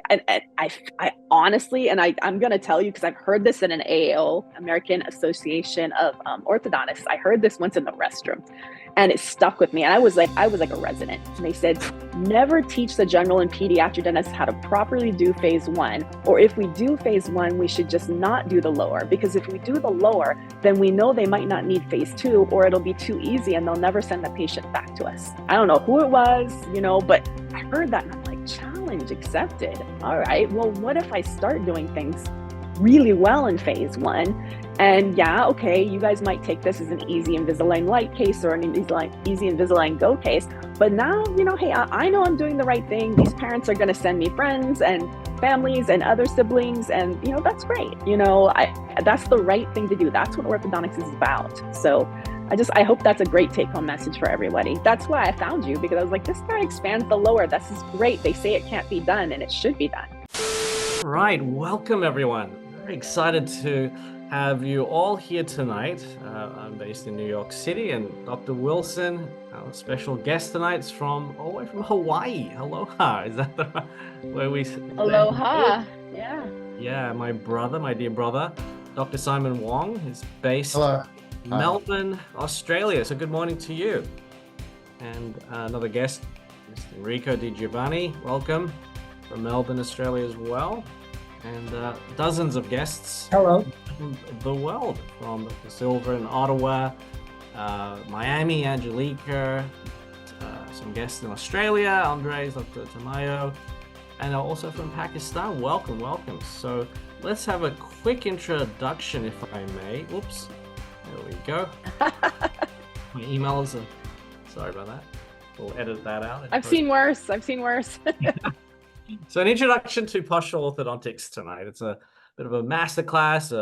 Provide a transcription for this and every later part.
I honestly, and I'm going to tell you because I've heard this in an AAO, American Association of Orthodontists. I heard this once in the restroom, and it stuck with me. And I was like a resident, and they said, never teach the general and pediatric dentists how to properly do phase one, or if we do phase one, we should just not do the lower, because if we do the lower, then we know they might not need phase two, or it'll be too easy and they'll never send the patient back to us. I don't know who it was, but I heard that and I'm like, challenge accepted. All right, well, what if I start doing things really well in phase one? And yeah, okay, you guys might take this as an easy Invisalign Lite case or an easy Invisalign Go case, but now, hey, I know I'm doing the right thing. These parents are going to send me friends and families and other siblings, and that's great. That's the right thing to do. That's what orthodontics is about. So I hope that's a great take-home message for everybody. That's why I found you, because I was like, this guy expands the lower. This is great. They say it can't be done, and it should be done. All right, welcome everyone. Very excited to have you all here tonight. I'm based in New York City, and Dr. Wilson, our special guest tonight, is all the way from Hawaii. Aloha, is that where we? Aloha, yeah. Yeah, my dear brother, Dr. Simon Wong, is based Hello. in Melbourne, Australia. So good morning to you. And another guest, Mr. Enrico Di Giovanni, welcome from Melbourne, Australia as well. And dozens of guests Hello. from the world, from Dr. Silver in Ottawa, Miami, Angelica, some guests in Australia, Andres, Dr. Tamayo, and also from Pakistan. Welcome, welcome. So let's have a quick introduction, if I may. Oops, there we go. My emails are, sorry about that. We'll edit that out. I've seen worse. So an introduction to postural orthodontics tonight. It's a bit of a masterclass,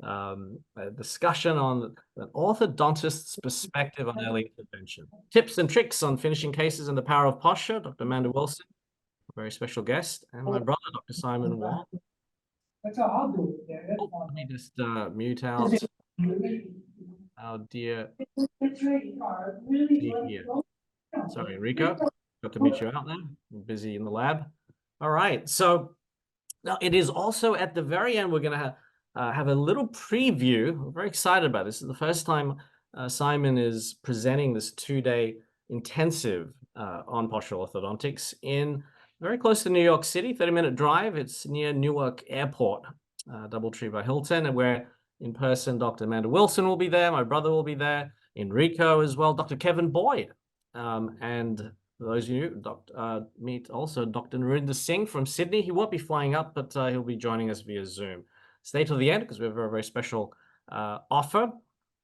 a discussion on an orthodontist's perspective on early intervention. Tips and tricks on finishing cases and the power of posture. Dr. Amanda Wilson, a very special guest, and my brother, Dr. Simon Wong. Oh, let me just mute out our dear here. Sorry, Enrico. Got to meet you out there. I'm busy in the lab. All right, so now it is also at the very end, we're going to have a little preview. We're very excited about this. This is the first time Simon is presenting this 2-day intensive on postural orthodontics in very close to New York City, 30-minute drive. It's near Newark Airport, Doubletree by Hilton, and where in person Dr. Amanda Wilson will be there. My brother will be there. Enrico as well. Dr. Kevin Boyd. And for those of you, meet also Dr. Narinder Singh from Sydney. He won't be flying up, but he'll be joining us via Zoom. Stay till the end because we have a very special offer.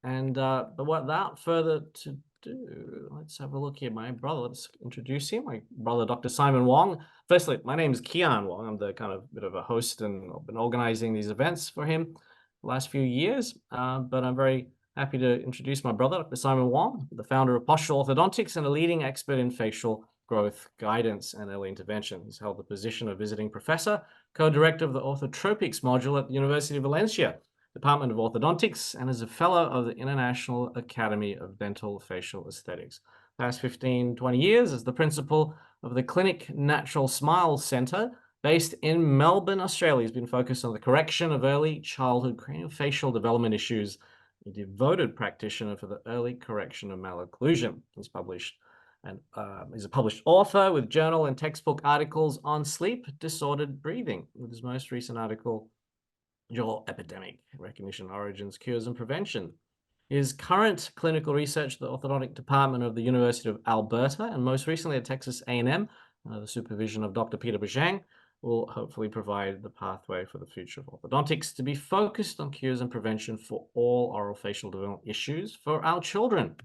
And but without further to do, let's have a look here. My brother, let's introduce him. My brother, Dr. Simon Wong. Firstly, my name is Kian Wong. I'm the kind of bit of a host, and I've been organizing these events for him the last few years. But I'm very happy to introduce my brother, Dr. Simon Wong, the founder of Postural Orthodontics and a leading expert in facial growth guidance and early intervention. He's held the position of visiting professor, co-director of the Orthotropics module at the University of Valencia, Department of Orthodontics, and is a fellow of the International Academy of Dental Facial Aesthetics. Past 15-20 years as the principal of the Clinic Natural Smile Centre, based in Melbourne, Australia. He's been focused on the correction of early childhood craniofacial development issues, a devoted practitioner for the early correction of malocclusion. He's published and is a published author with journal and textbook articles on sleep disordered breathing, with his most recent article, Jaw Epidemic: Recognition, Origins, Cures, and Prevention. His current clinical research at the Orthodontic Department of the University of Alberta, and most recently at Texas A&M, the supervision of Dr. Peter Bajang, will hopefully provide the pathway for the future of orthodontics to be focused on cures and prevention for all oral facial development issues for our children.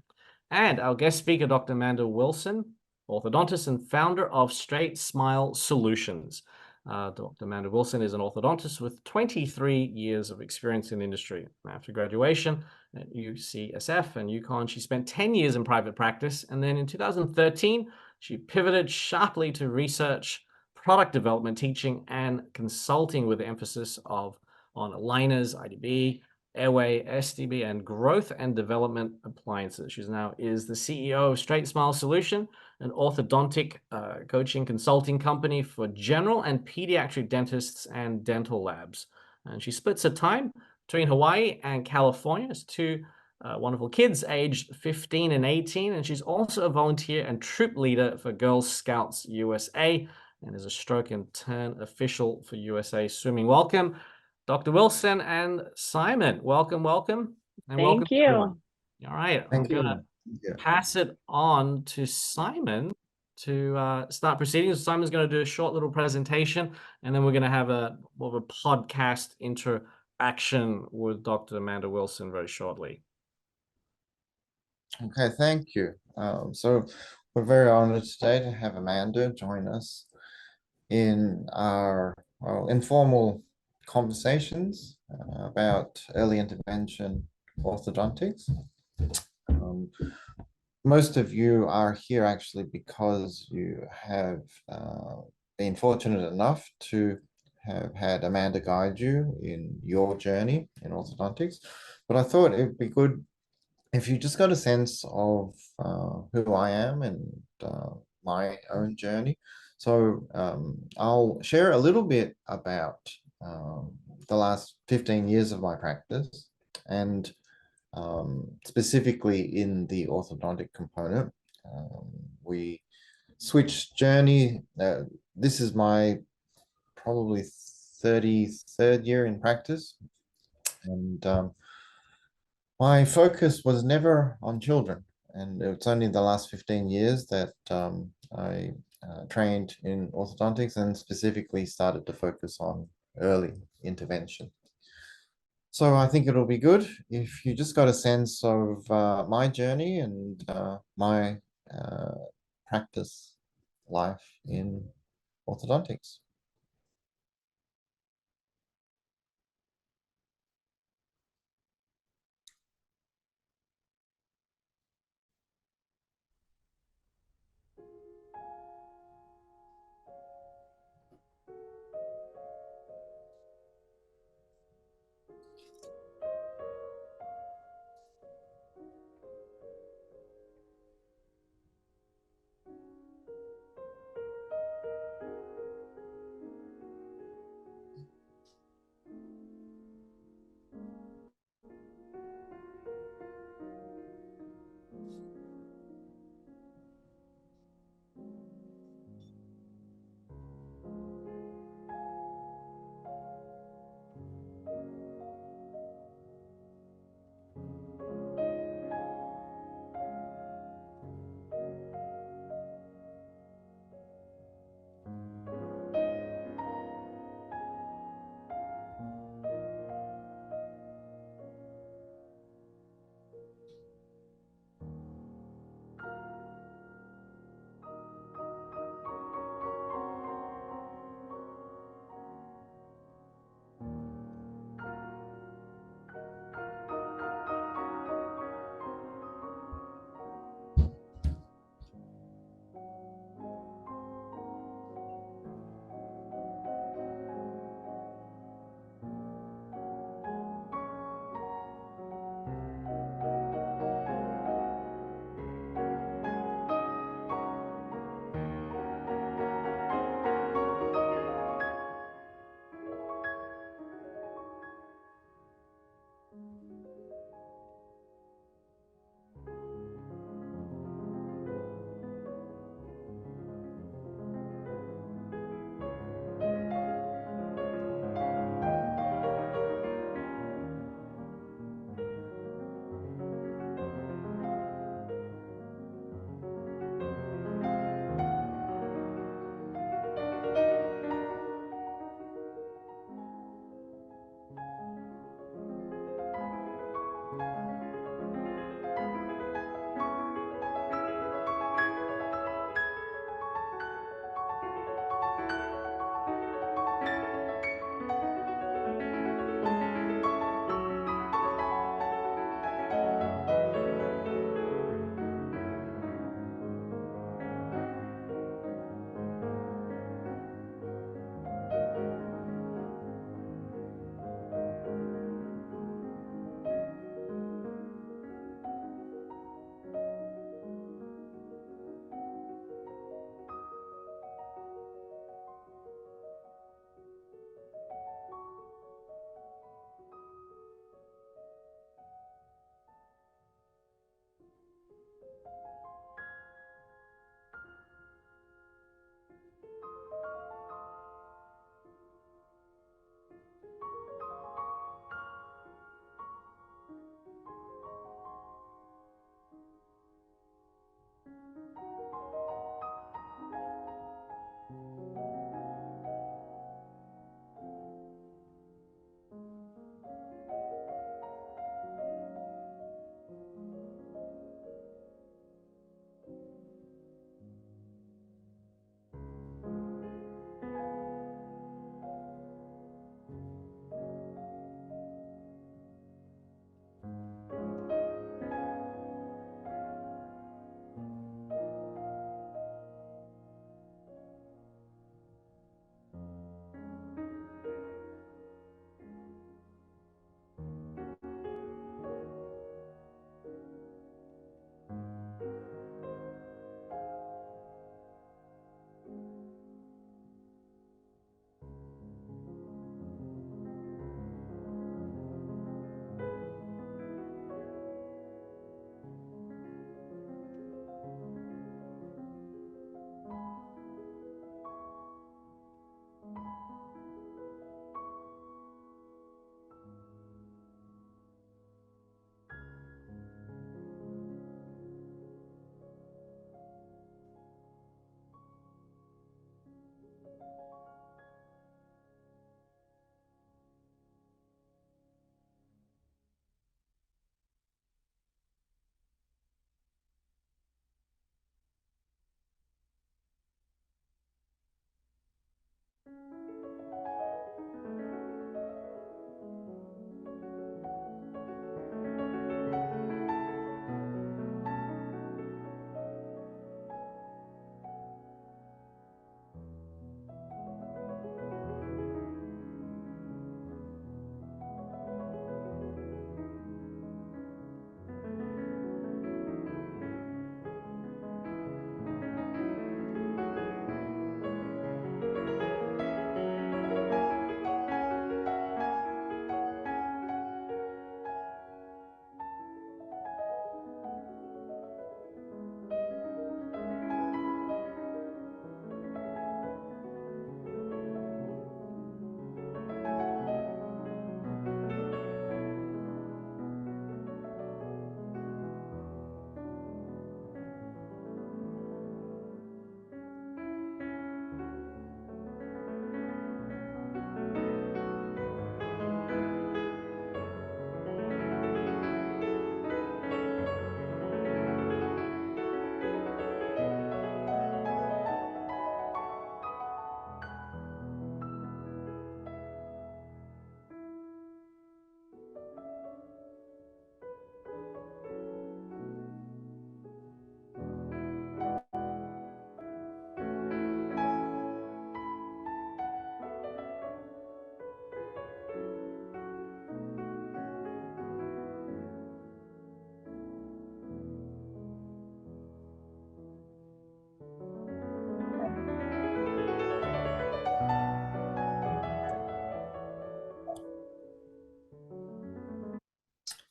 And our guest speaker, Dr. Amanda Wilson, orthodontist and founder of Straight Smile Solutions. Dr. Amanda Wilson is an orthodontist with 23 years of experience in the industry. After graduation at UCSF and UConn, she spent 10 years in private practice. And then in 2013, she pivoted sharply to research, product development, teaching, and consulting with the emphasis on aligners, IDB, airway, SDB, and growth and development appliances. She's now is the CEO of Straight Smile Solution, an orthodontic coaching consulting company for general and pediatric dentists and dental labs. And she splits her time between Hawaii and California. Has two wonderful kids aged 15 and 18. And she's also a volunteer and troop leader for Girl Scouts USA and is a stroke and turn official for USA Swimming. Welcome, Dr. Wilson and Simon. Welcome, welcome, and welcome Thank you. everyone. All right, I'm Thank going to you. pass it on to Simon to start proceedings. Simon's going to do a short little presentation, and then we're going to have a more of a podcast interaction with Dr. Amanda Wilson very shortly. Okay, thank you. So we're very honored today to have Amanda join us in our informal conversations about early intervention orthodontics. Most of you are here actually because you have been fortunate enough to have had Amanda guide you in your journey in orthodontics. But I thought it would be good if you just got a sense of who I am and my own journey. So I'll share a little bit about the last 15 years of my practice and specifically in the orthodontic component. We switched journey. This is my probably 33rd year in practice. And my focus was never on children. And it's only the last 15 years that I trained in orthodontics and specifically started to focus on early intervention. So I think it'll be good if you just got a sense of my journey and my practice life in orthodontics.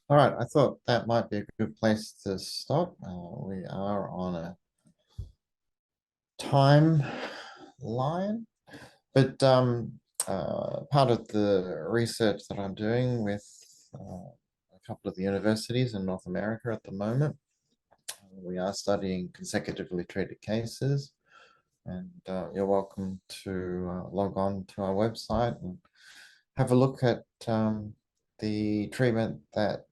All right, I thought that might be a good place to stop. We are on a time line, but part of the research that I'm doing with a couple of the universities in North America at the moment, we are studying consecutively treated cases, and you're welcome to log on to our website and have a look at the treatment that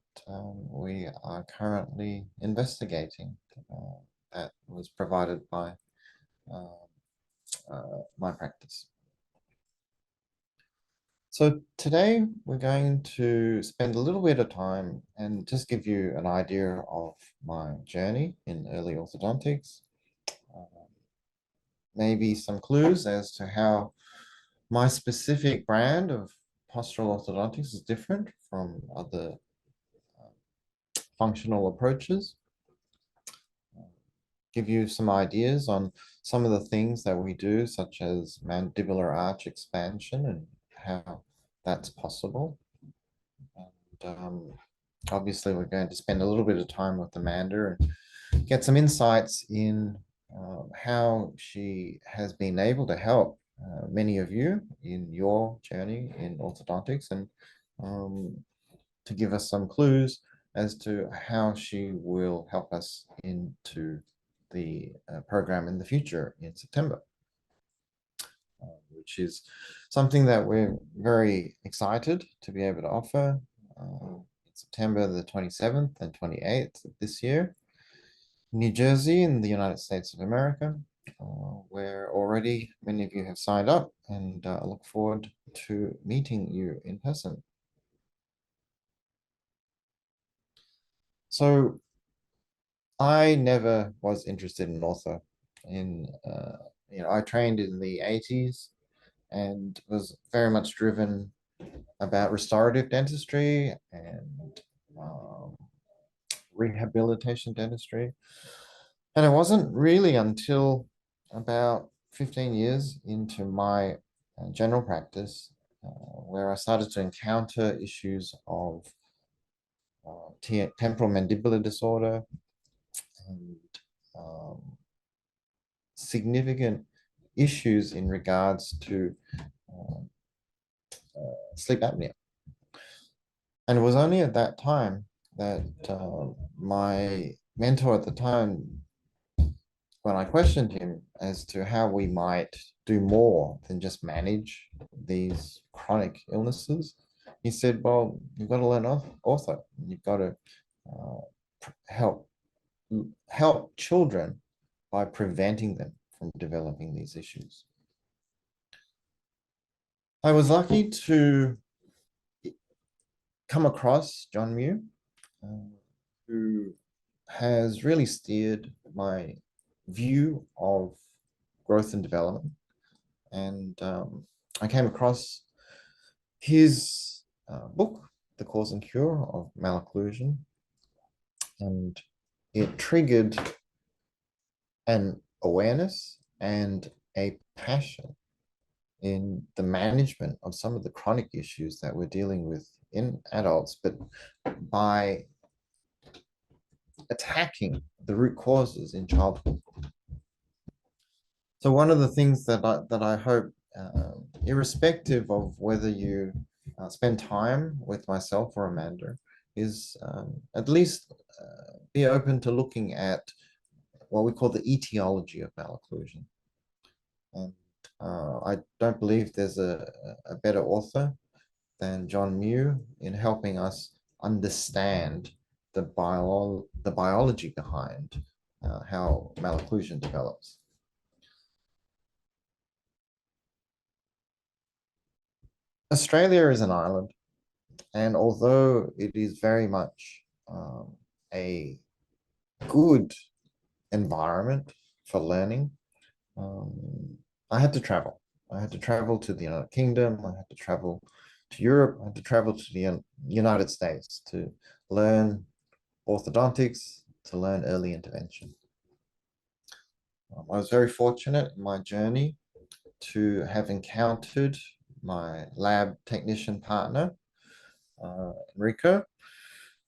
we are currently investigating that was provided by my practice. So today we're going to spend a little bit of time and just give you an idea of my journey in early orthodontics, maybe some clues as to how my specific brand of postural orthodontics is different from other functional approaches, give you some ideas on some of the things that we do, such as mandibular arch expansion and how that's possible. And obviously, we're going to spend a little bit of time with Amanda and get some insights in how she has been able to help many of you in your journey in orthodontics, and to give us some clues as to how she will help us into the program in the future in September, which is something that we're very excited to be able to offer September the 27th and 28th of this year, New Jersey in the United States of America, where already many of you have signed up, and I look forward to meeting you in person. So I never was interested in ortho. I trained in the 80s and was very much driven about restorative dentistry and rehabilitation dentistry. And it wasn't really until about 15 years into my general practice where I started to encounter issues of temporal mandibular disorder and significant issues in regards to sleep apnea. And it was only at that time that my mentor at the time, when I questioned him as to how we might do more than just manage these chronic illnesses, he said, well, you've got to learn ortho. You've got to help children by preventing them from developing these issues. I was lucky to come across John Mew, who has really steered my view of growth and development. And I came across his book, The Cause and Cure of Malocclusion, and it triggered an awareness and a passion in the management of some of the chronic issues that we're dealing with in adults, but by attacking the root causes in childhood. So one of the things that I hope, irrespective of whether you spend time with myself or Amanda, is at least be open to looking at what we call the etiology of malocclusion. And I don't believe there's a better author than John Mew in helping us understand the biology behind how malocclusion develops. Australia is an island, and although it is very much a good environment for learning, I had to travel. I had to travel to the United Kingdom, I had to travel to Europe, I had to travel to the United States to learn orthodontics, to learn early intervention. I was very fortunate in my journey to have encountered my lab technician partner, Enrico,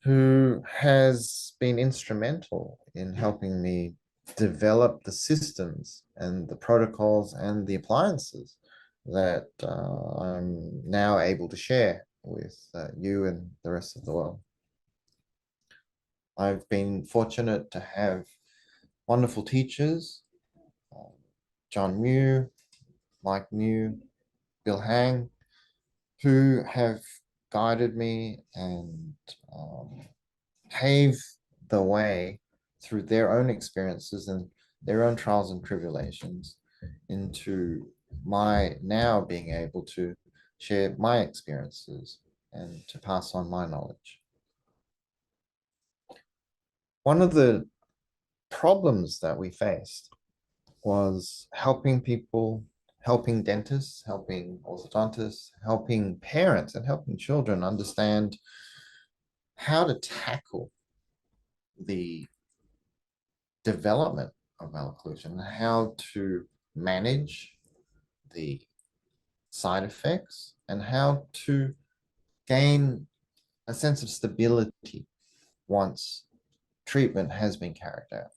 who has been instrumental in helping me develop the systems and the protocols and the appliances that I'm now able to share with you and the rest of the world. I've been fortunate to have wonderful teachers, John Mew, Mike Mew, Bill Hang, who have guided me and paved the way through their own experiences and their own trials and tribulations into my now being able to share my experiences and to pass on my knowledge. One of the problems that we faced was helping people, helping dentists, helping orthodontists, helping parents, and helping children understand how to tackle the development of malocclusion, how to manage the side effects, and how to gain a sense of stability once treatment has been carried out.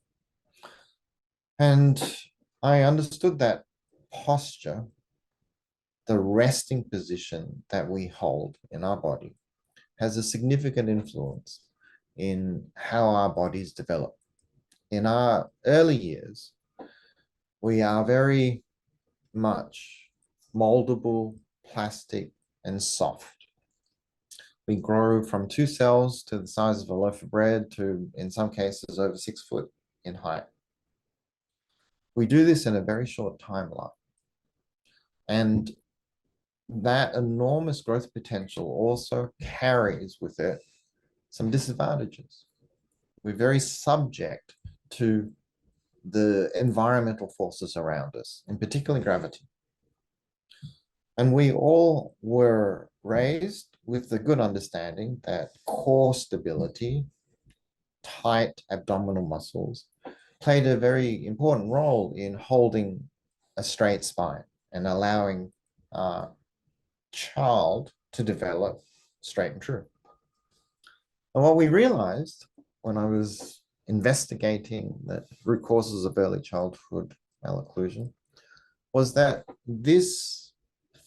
And I understood that posture, the resting position that we hold in our body, has a significant influence in how our bodies develop. In our early years, we are very much moldable, plastic, and soft. We grow from 2 cells to the size of a loaf of bread to, in some cases, over 6 foot in height. We do this in a very short timeline. And that enormous growth potential also carries with it some disadvantages. We're very subject to the environmental forces around us, in particular gravity. And we all were raised with the good understanding that core stability, tight abdominal muscles, played a very important role in holding a straight spine and allowing a child to develop straight and true. And what we realized when I was investigating the root causes of early childhood malocclusion was that this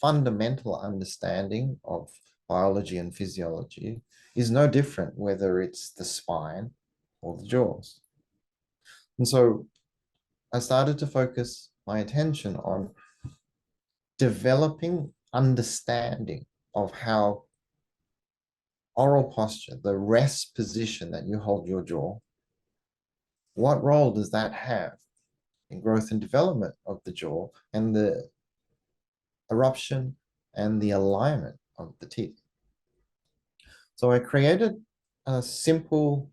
fundamental understanding of biology and physiology is no different whether it's the spine or the jaws. And so I started to focus my attention on developing understanding of how oral posture, the rest position that you hold your jaw, what role does that have in growth and development of the jaw and the eruption and the alignment of the teeth? So I created a simple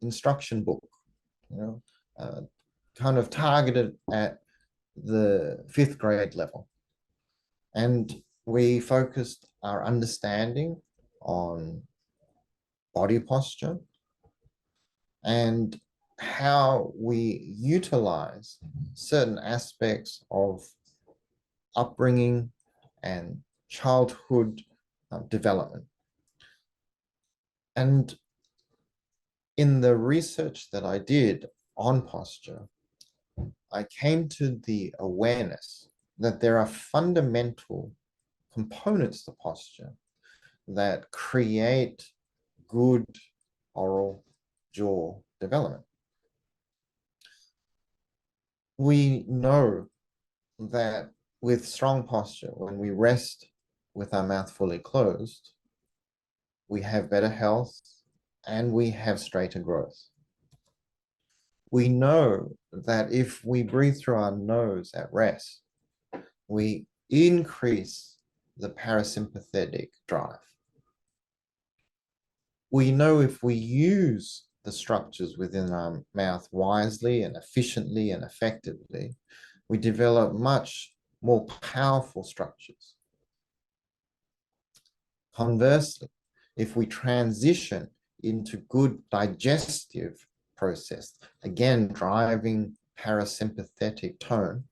instruction book, kind of targeted at the 5th grade level. And we focused our understanding on body posture and how we utilize certain aspects of upbringing and childhood development. And in the research that I did on posture, I came to the awareness that there are fundamental components to posture that create good oral jaw development. We know that with strong posture, when we rest with our mouth fully closed, we have better health and we have straighter growth. We know that if we breathe through our nose at rest, we increase the parasympathetic drive. We know if we use the structures within our mouth wisely and efficiently and effectively, we develop much more powerful structures. Conversely, if we transition into good digestive process, again driving parasympathetic tone,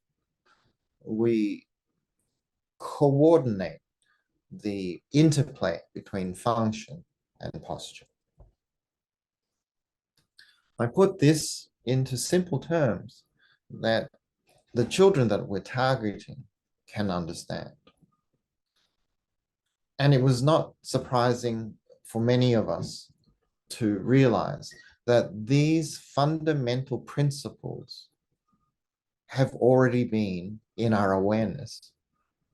we coordinate the interplay between function and posture. I put this into simple terms that the children that we're targeting can understand. And it was not surprising for many of us to realize that these fundamental principles have already been in our awareness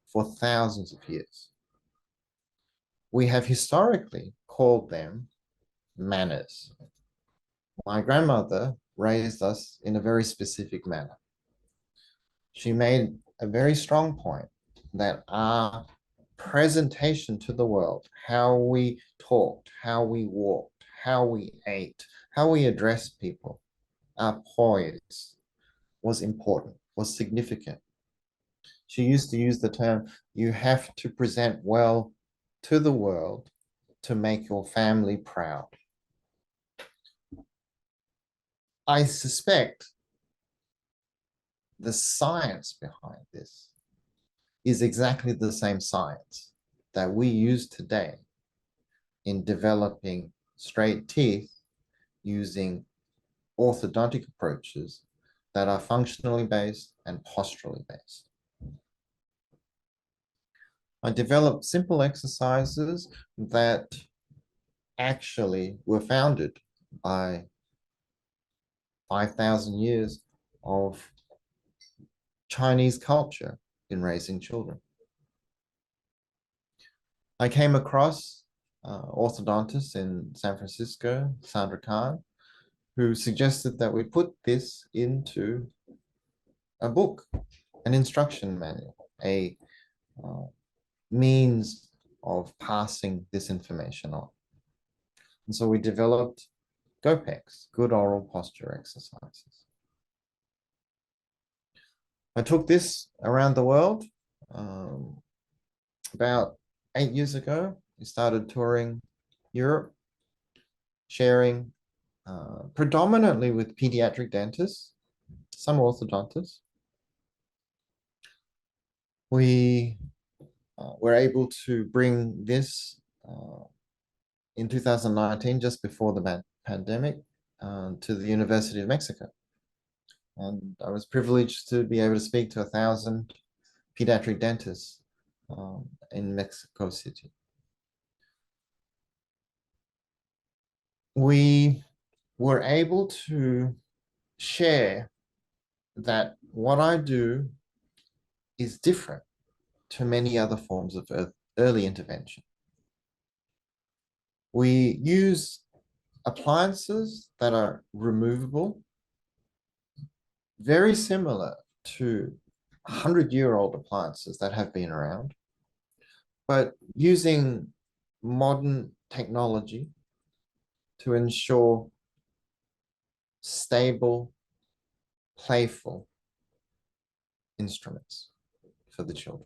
for thousands of years. We have historically called them manners. My grandmother raised us in a very specific manner. She made a very strong point that our presentation to the world, how we talked, how we walked, how we ate, how we addressed people, our poise was important, was significant. She used to use the term, you have to present well to the world to make your family proud. I suspect the science behind this is exactly the same science that we use today in developing straight teeth using orthodontic approaches that are functionally based and posturally based. I developed simple exercises that actually were founded by 5,000 years of Chinese culture in raising children. I came across orthodontist in San Francisco, Sandra Khan, who suggested that we put this into a book, an instruction manual, a means of passing this information on. And so we developed GOPEX, Good Oral Posture Exercises. I took this around the world. About 8 years ago, we started touring Europe, sharing predominantly with pediatric dentists, some orthodontists. We were able to bring this in 2019, just before the pandemic, to the University of Mexico. And I was privileged to be able to speak to 1,000 pediatric dentists in Mexico City. We were able to share that what I do is different to many other forms of early intervention. We use appliances that are removable, very similar to 100-year-old appliances that have been around, but using modern technology to ensure stable, playful instruments for the children.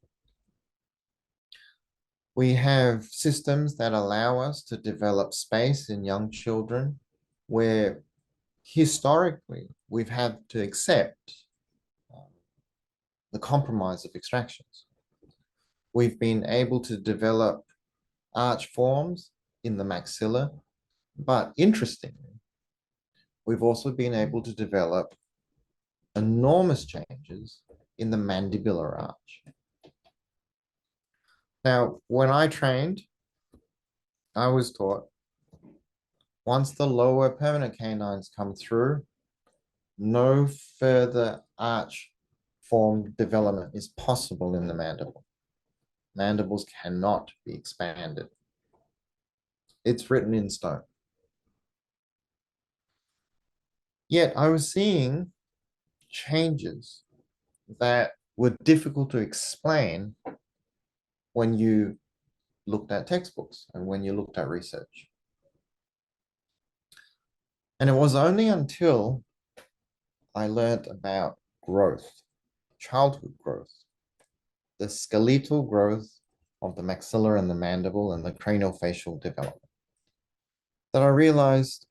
We have systems that allow us to develop space in young children where historically we've had to accept the compromise of extractions. We've been able to develop arch forms in the maxilla, but interestingly, we've also been able to develop enormous changes in the mandibular arch. Now, when I trained, I was taught once the lower permanent canines come through, no further arch form development is possible in the mandible. Mandibles cannot be expanded. It's written in stone. Yet I was seeing changes that were difficult to explain when you looked at textbooks and when you looked at research. And it was only until I learned about growth, childhood growth, the skeletal growth of the maxilla and the mandible and the craniofacial development, that I realized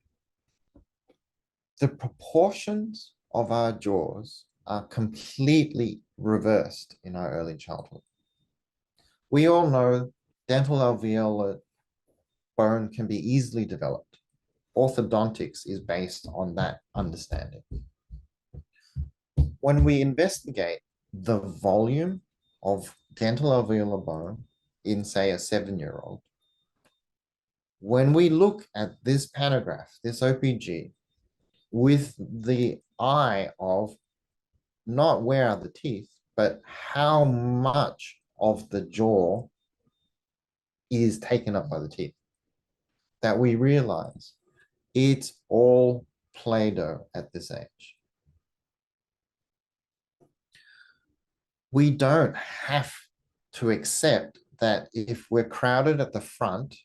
the proportions of our jaws are completely reversed in our early childhood. We all know dental alveolar bone can be easily developed. Orthodontics is based on that understanding. When we investigate the volume of dental alveolar bone in, say, a 7-year-old, when we look at this pantograph, this OPG, with the eye of not where are the teeth, but how much of the jaw is taken up by the teeth, that we realize it's all Play-Doh at this age. We don't have to accept that if we're crowded at the front,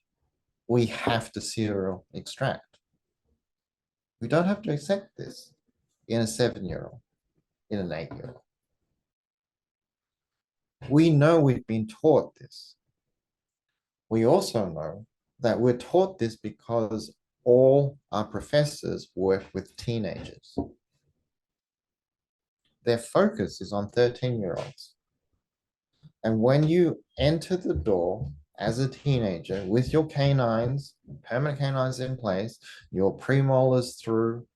we have to serial extract. We don't have to accept this in a 7-year-old, in an 8-year-old. We know we've been taught this. We also know that we're taught this because all our professors work with teenagers. Their focus is on 13-year-olds. And when you enter the door as a teenager with your canines, permanent canines in place, your premolars through,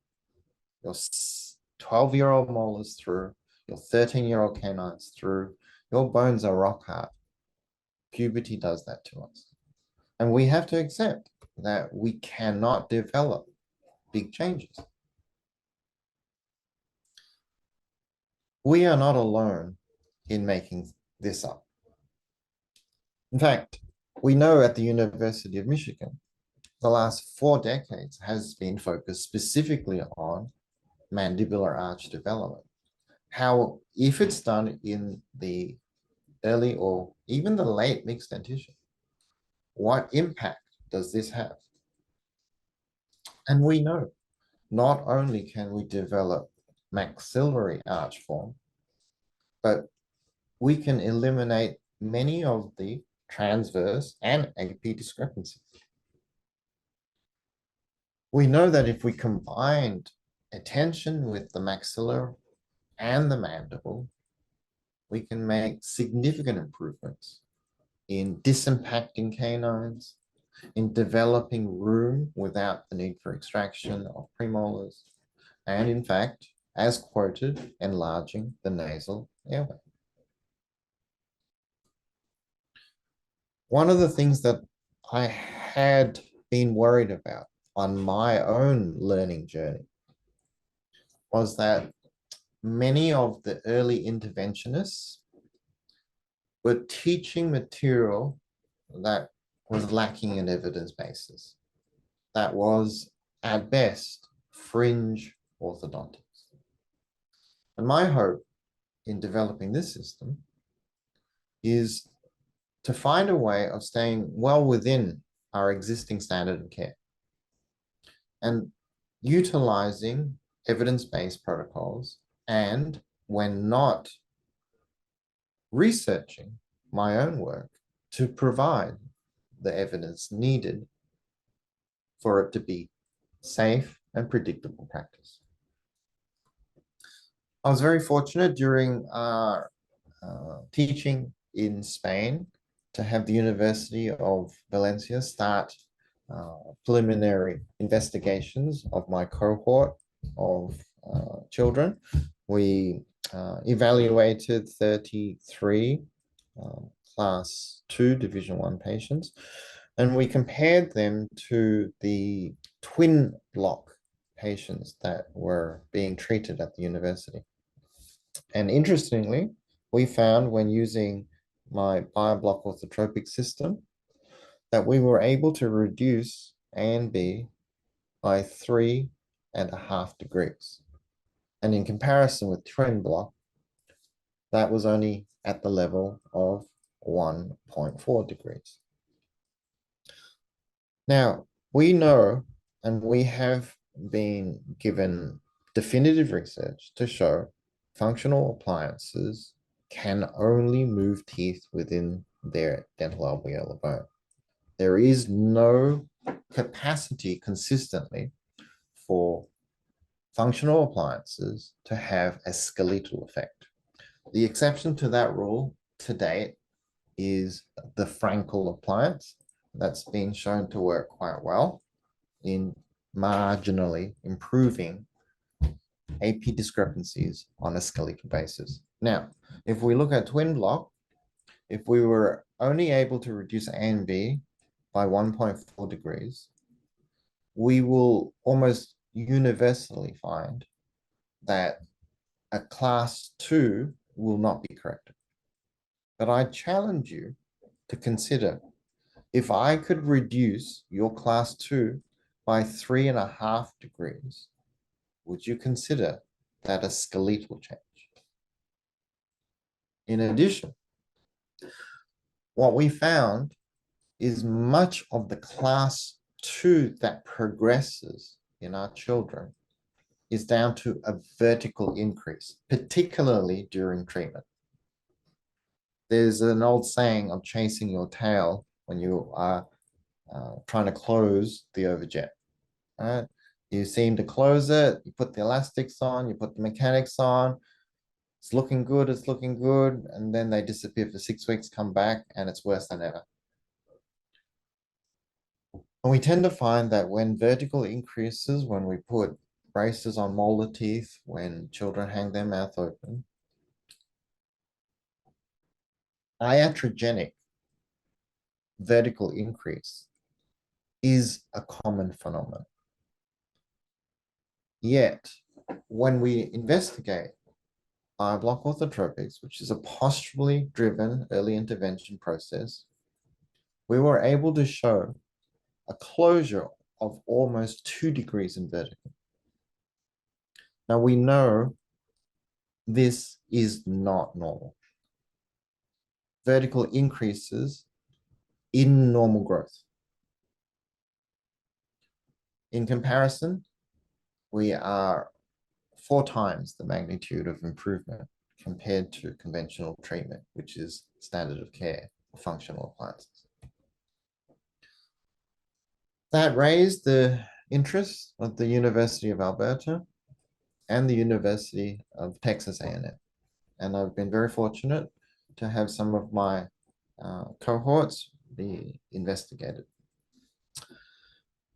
your 12-year-old molars through, your 13-year-old canines through, your bones are rock hard. Puberty does that to us. And we have to accept that we cannot develop big changes. We are not alone in making this up. In fact, we know at the University of Michigan, the last 4 decades has been focused specifically on mandibular arch development. How, if it's done in the early or even the late mixed dentition, what impact does this have? And we know not only can we develop maxillary arch form, but we can eliminate many of the transverse and AP discrepancies. We know that if we combined attention with the maxilla and the mandible, we can make significant improvements in disimpacting canines, in developing room without the need for extraction of premolars, and in fact, as quoted, enlarging the nasal airway. One of the things that I had been worried about on my own learning journey was that many of the early interventionists were teaching material that was lacking in evidence basis, that was at best fringe orthodontics. And my hope in developing this system is to find a way of staying well within our existing standard of care and utilizing evidence-based protocols, and when not researching my own work, to provide the evidence needed for it to be safe and predictable practice. I was very fortunate during our teaching in Spain to have the University of Valencia start preliminary investigations of my cohort of children. We evaluated 33 class 2 division 1 patients, and we compared them to the twin block patients that were being treated at the university. And interestingly, we found when using my BioBlock orthotropic system that we were able to reduce A and B by 3.5 degrees. And in comparison with twin block, that was only at the level of 1.4 degrees. Now, we know, and we have been given definitive research to show functional appliances can only move teeth within their dental alveolar bone. There is no capacity consistently for functional appliances to have a skeletal effect. The exception to that rule to date is the Frankel appliance, that's been shown to work quite well in marginally improving AP discrepancies on a skeletal basis. Now, if we look at twin block, if we were only able to reduce A and B by 1.4 degrees, we will almost universally find that a class 2 will not be corrected. But I challenge you to consider, if I could reduce your class 2 by 3.5 degrees, would you consider that a skeletal change? In addition, what we found is much of the class 2 that progresses in our children is down to a vertical increase, particularly during treatment. There's an old saying of chasing your tail when you are trying to close the overjet. Right? You seem to close it, you put the elastics on, you put the mechanics on, it's looking good, and then they disappear for 6 weeks, come back, and it's worse than ever. And we tend to find that when vertical increases, when we put braces on molar teeth, when children hang their mouth open, iatrogenic vertical increase is a common phenomenon. Yet, when we investigate block orthotropics, which is a posturally driven early intervention process, we were able to show a closure of almost 2 degrees in vertical. Now we know this is not normal. Vertical increases in normal growth. In comparison, we are 4 times the magnitude of improvement compared to conventional treatment, which is standard of care for functional appliances. That raised the interest of the University of Alberta and the University of Texas A&M. And I've been very fortunate to have some of my cohorts be investigated.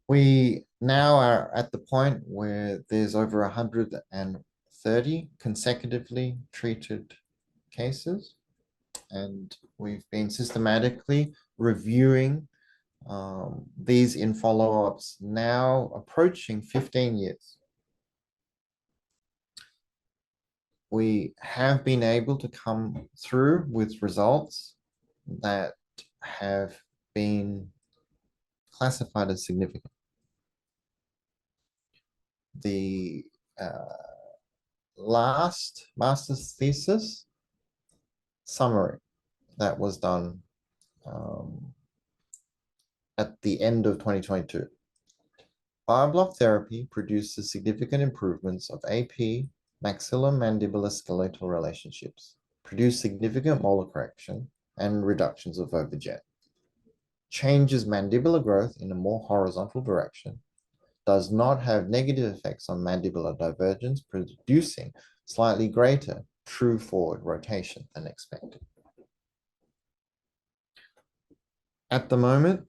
We now are at the point where there's over 130 consecutively treated cases, and we've been systematically reviewing these in follow-ups now approaching 15 years. We have been able to come through with results that have been classified as significant. The last master's thesis summary that was done at the end of 2022. Bioblock therapy produces significant improvements of AP, maxillomandibular skeletal relationships, produce significant molar correction and reductions of overjet, changes mandibular growth in a more horizontal direction, does not have negative effects on mandibular divergence, producing slightly greater true forward rotation than expected. At the moment,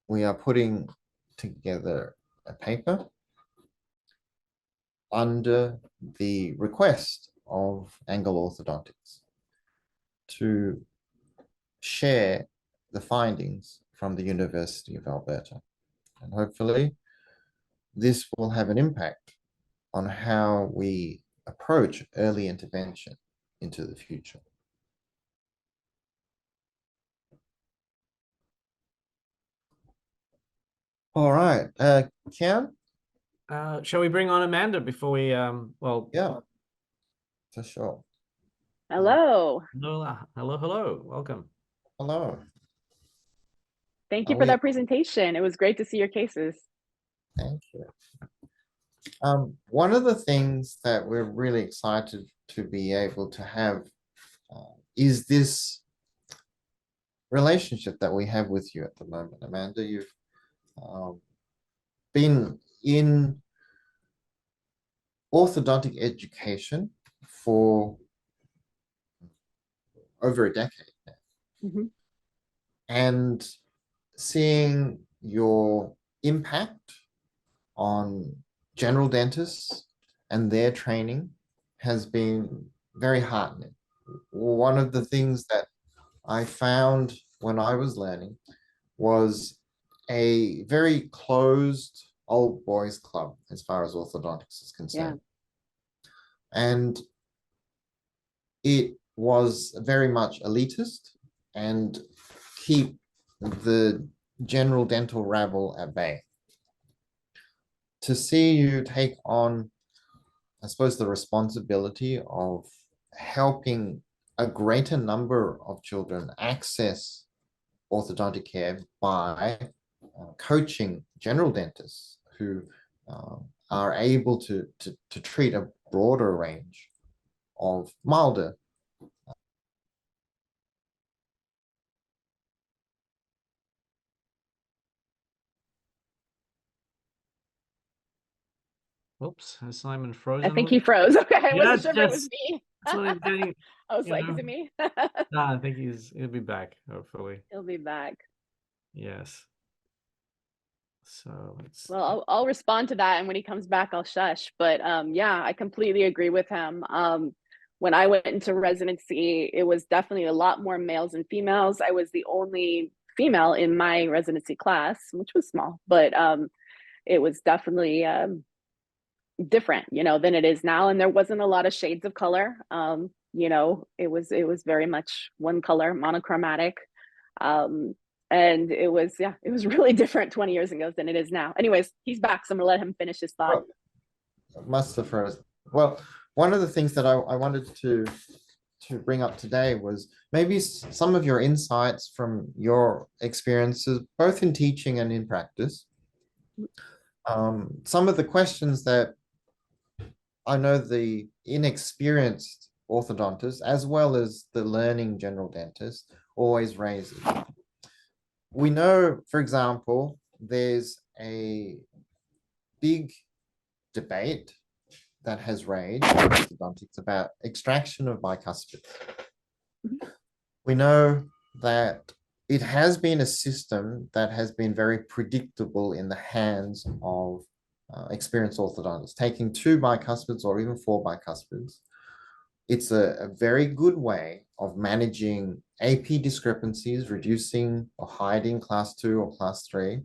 we are putting together a paper under the request of Angle Orthodontics to share the findings from the University of Alberta. And hopefully this will have an impact on how we approach early intervention into the future. All right, Kian? Shall we bring on Amanda before we, well... Yeah, for sure. Hello. Hello. Welcome. Hello. Thank you for that presentation. It was great to see your cases. Thank you. One of the things that we're really excited to be able to have is this relationship that we have with you at the moment. Amanda, you've been in orthodontic education for over a decade now. Mm-hmm. And seeing your impact on general dentists and their training has been very heartening. One of the things that I found when I was learning was a very closed old boys club as far as orthodontics is concerned. And it was very much elitist and keep the general dental rabble at bay. To see you take on, I suppose, the responsibility of helping a greater number of children access orthodontic care by coaching general dentists who are able to treat a broader range of milder. Oops, has Simon frozen? I think he froze. Okay, I Yeah, wasn't sure if it was just me. sort of getting, I was you like, know. is it me? I think he'll be back, hopefully. He'll be back. Yes. So let's. Well, I'll respond to that, and when he comes back, I'll shush. But yeah, I completely agree with him. When I went into residency, it was definitely a lot more males and females. I was the only female in my residency class, which was small, but it was definitely different, than it is now. And there wasn't a lot of shades of color. It was very much one color, monochromatic. And it was really different 20 years ago than it is now. Anyways, he's back, so I'm gonna let him finish his thought. Must have frozen. Well, one of the things that I wanted to bring up today was maybe some of your insights from your experiences, both in teaching and in practice. Some of the questions that I know the inexperienced orthodontist, as well as the learning general dentist, always raises. We know, for example, there's a big debate that has raged in orthodontics about extraction of bicuspids. We know that it has been a system that has been very predictable in the hands of experienced orthodontists, taking 2 bicuspids or even 4 bicuspids. It's a very good way of managing AP discrepancies, reducing or hiding class 2 or class 3,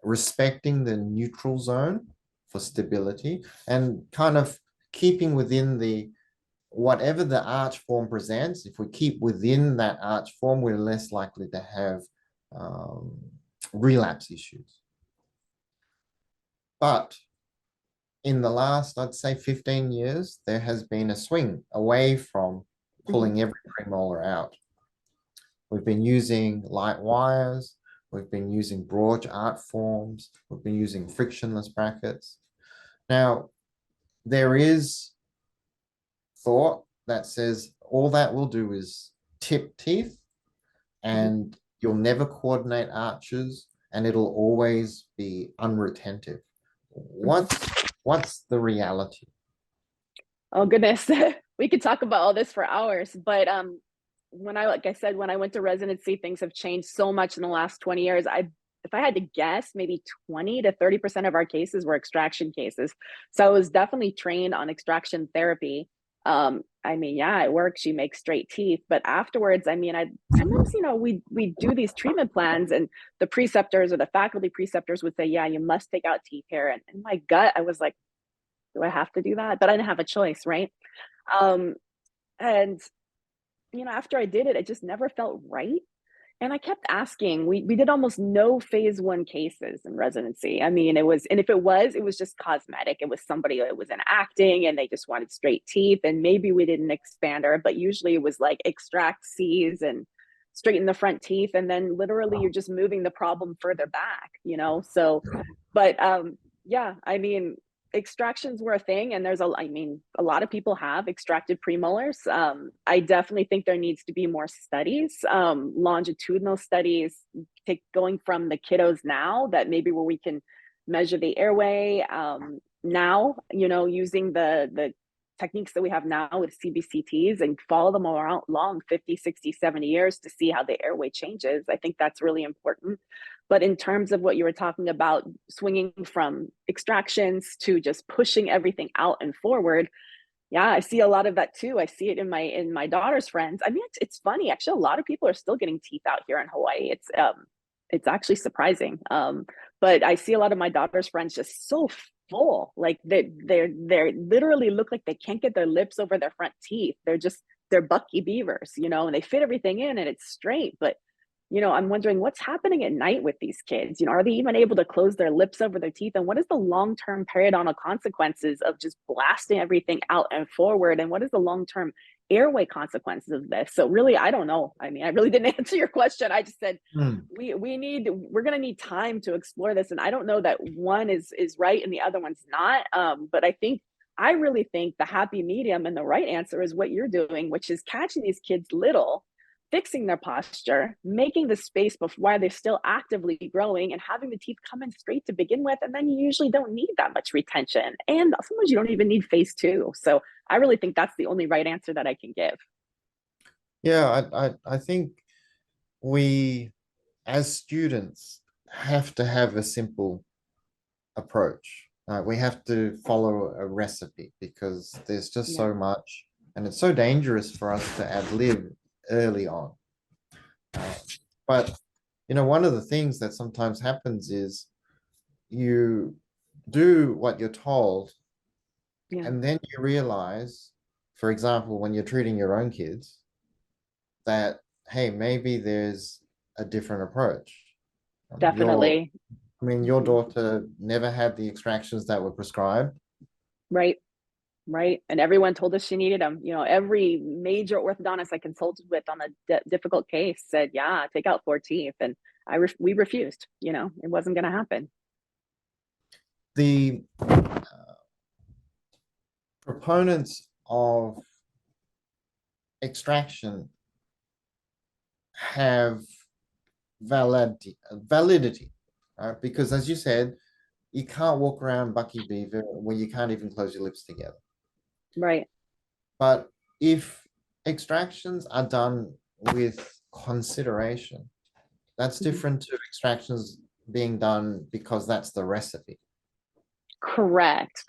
respecting the neutral zone for stability, and kind of keeping within the whatever the arch form presents. If we keep within that arch form, we're less likely to have relapse issues. But in the last, I'd say 15 years, there has been a swing away from pulling every premolar out. We've been using light wires, we've been using broad art forms, we've been using frictionless brackets. Now, there is thought that says all that will do is tip teeth and you'll never coordinate arches and it'll always be unretentive. What's the reality? Oh goodness, we could talk about all this for hours. But like I said, when I went to residency, things have changed so much in the last 20 years. If I had to guess, maybe 20 to 30% of our cases were extraction cases. So I was definitely trained on extraction therapy. It works. You make straight teeth, but afterwards, sometimes, we do these treatment plans, and the preceptors or the faculty preceptors would say, yeah, you must take out teeth hair. And in my gut, I was like, do I have to do that? But I didn't have a choice, right? And after I did it, it just never felt right. And I kept asking. We did almost no phase 1 cases in residency. And if it was just cosmetic. It was somebody that was in acting and they just wanted straight teeth, and maybe we didn't expand her, but usually it was like extract C's and straighten the front teeth, and then literally you're just moving the problem further back, So, but extractions were a thing, and there's a lot of people have extracted premolars. I definitely think there needs to be more studies, longitudinal studies, going from the kiddos now, that maybe where we can measure the airway now, using the techniques that we have now with CBCTs and follow them around long 50, 60, 70 years to see how the airway changes. I think that's really important. But in terms of what you were talking about, swinging from extractions to just pushing everything out and forward, yeah, I see a lot of that too. I see it in my daughter's friends. I mean, it's funny actually. A lot of people are still getting teeth out here in Hawaii. It's actually surprising. But I see a lot of my daughter's friends just so full, like they're literally look like they can't get their lips over their front teeth. They're Bucky Beavers, you know, and they fit everything in and it's straight. But you know, I'm wondering what's happening at night with these kids. You know, are they even able to close their lips over their teeth? And what is the long-term periodontal consequences of just blasting everything out and forward? And what is the long-term airway consequences of this? So really, I don't know. I mean, I really didn't answer your question. I just said we're gonna need time to explore this. And I don't know that one is right and the other one's not. But I really think the happy medium and the right answer is what you're doing, which is catching these kids little, fixing their posture, making the space before while they're still actively growing, and having the teeth come in straight to begin with. And then you usually don't need that much retention. And sometimes you don't even need phase two. So I really think that's the only right answer that I can give. Yeah, I think we, as students, have to have a simple approach. We have to follow a recipe because there's just so much, and it's so dangerous for us to ad lib early on. But you know, one of the things that sometimes happens is you do what you're told, and then you realize, for example, when you're treating your own kids, that hey, maybe there's a different approach. Definitely. Your daughter never had the extractions that were prescribed. Right. And everyone told us she needed them. You know, every major orthodontist I consulted with on a difficult case said, yeah, take out 4 teeth. And we refused. You know, it wasn't going to happen. The proponents of extraction have validity, right? Because as you said, you can't walk around Bucky Beaver where you can't even close your lips together. Right. But if extractions are done with consideration, that's different to extractions being done because that's the recipe. Correct.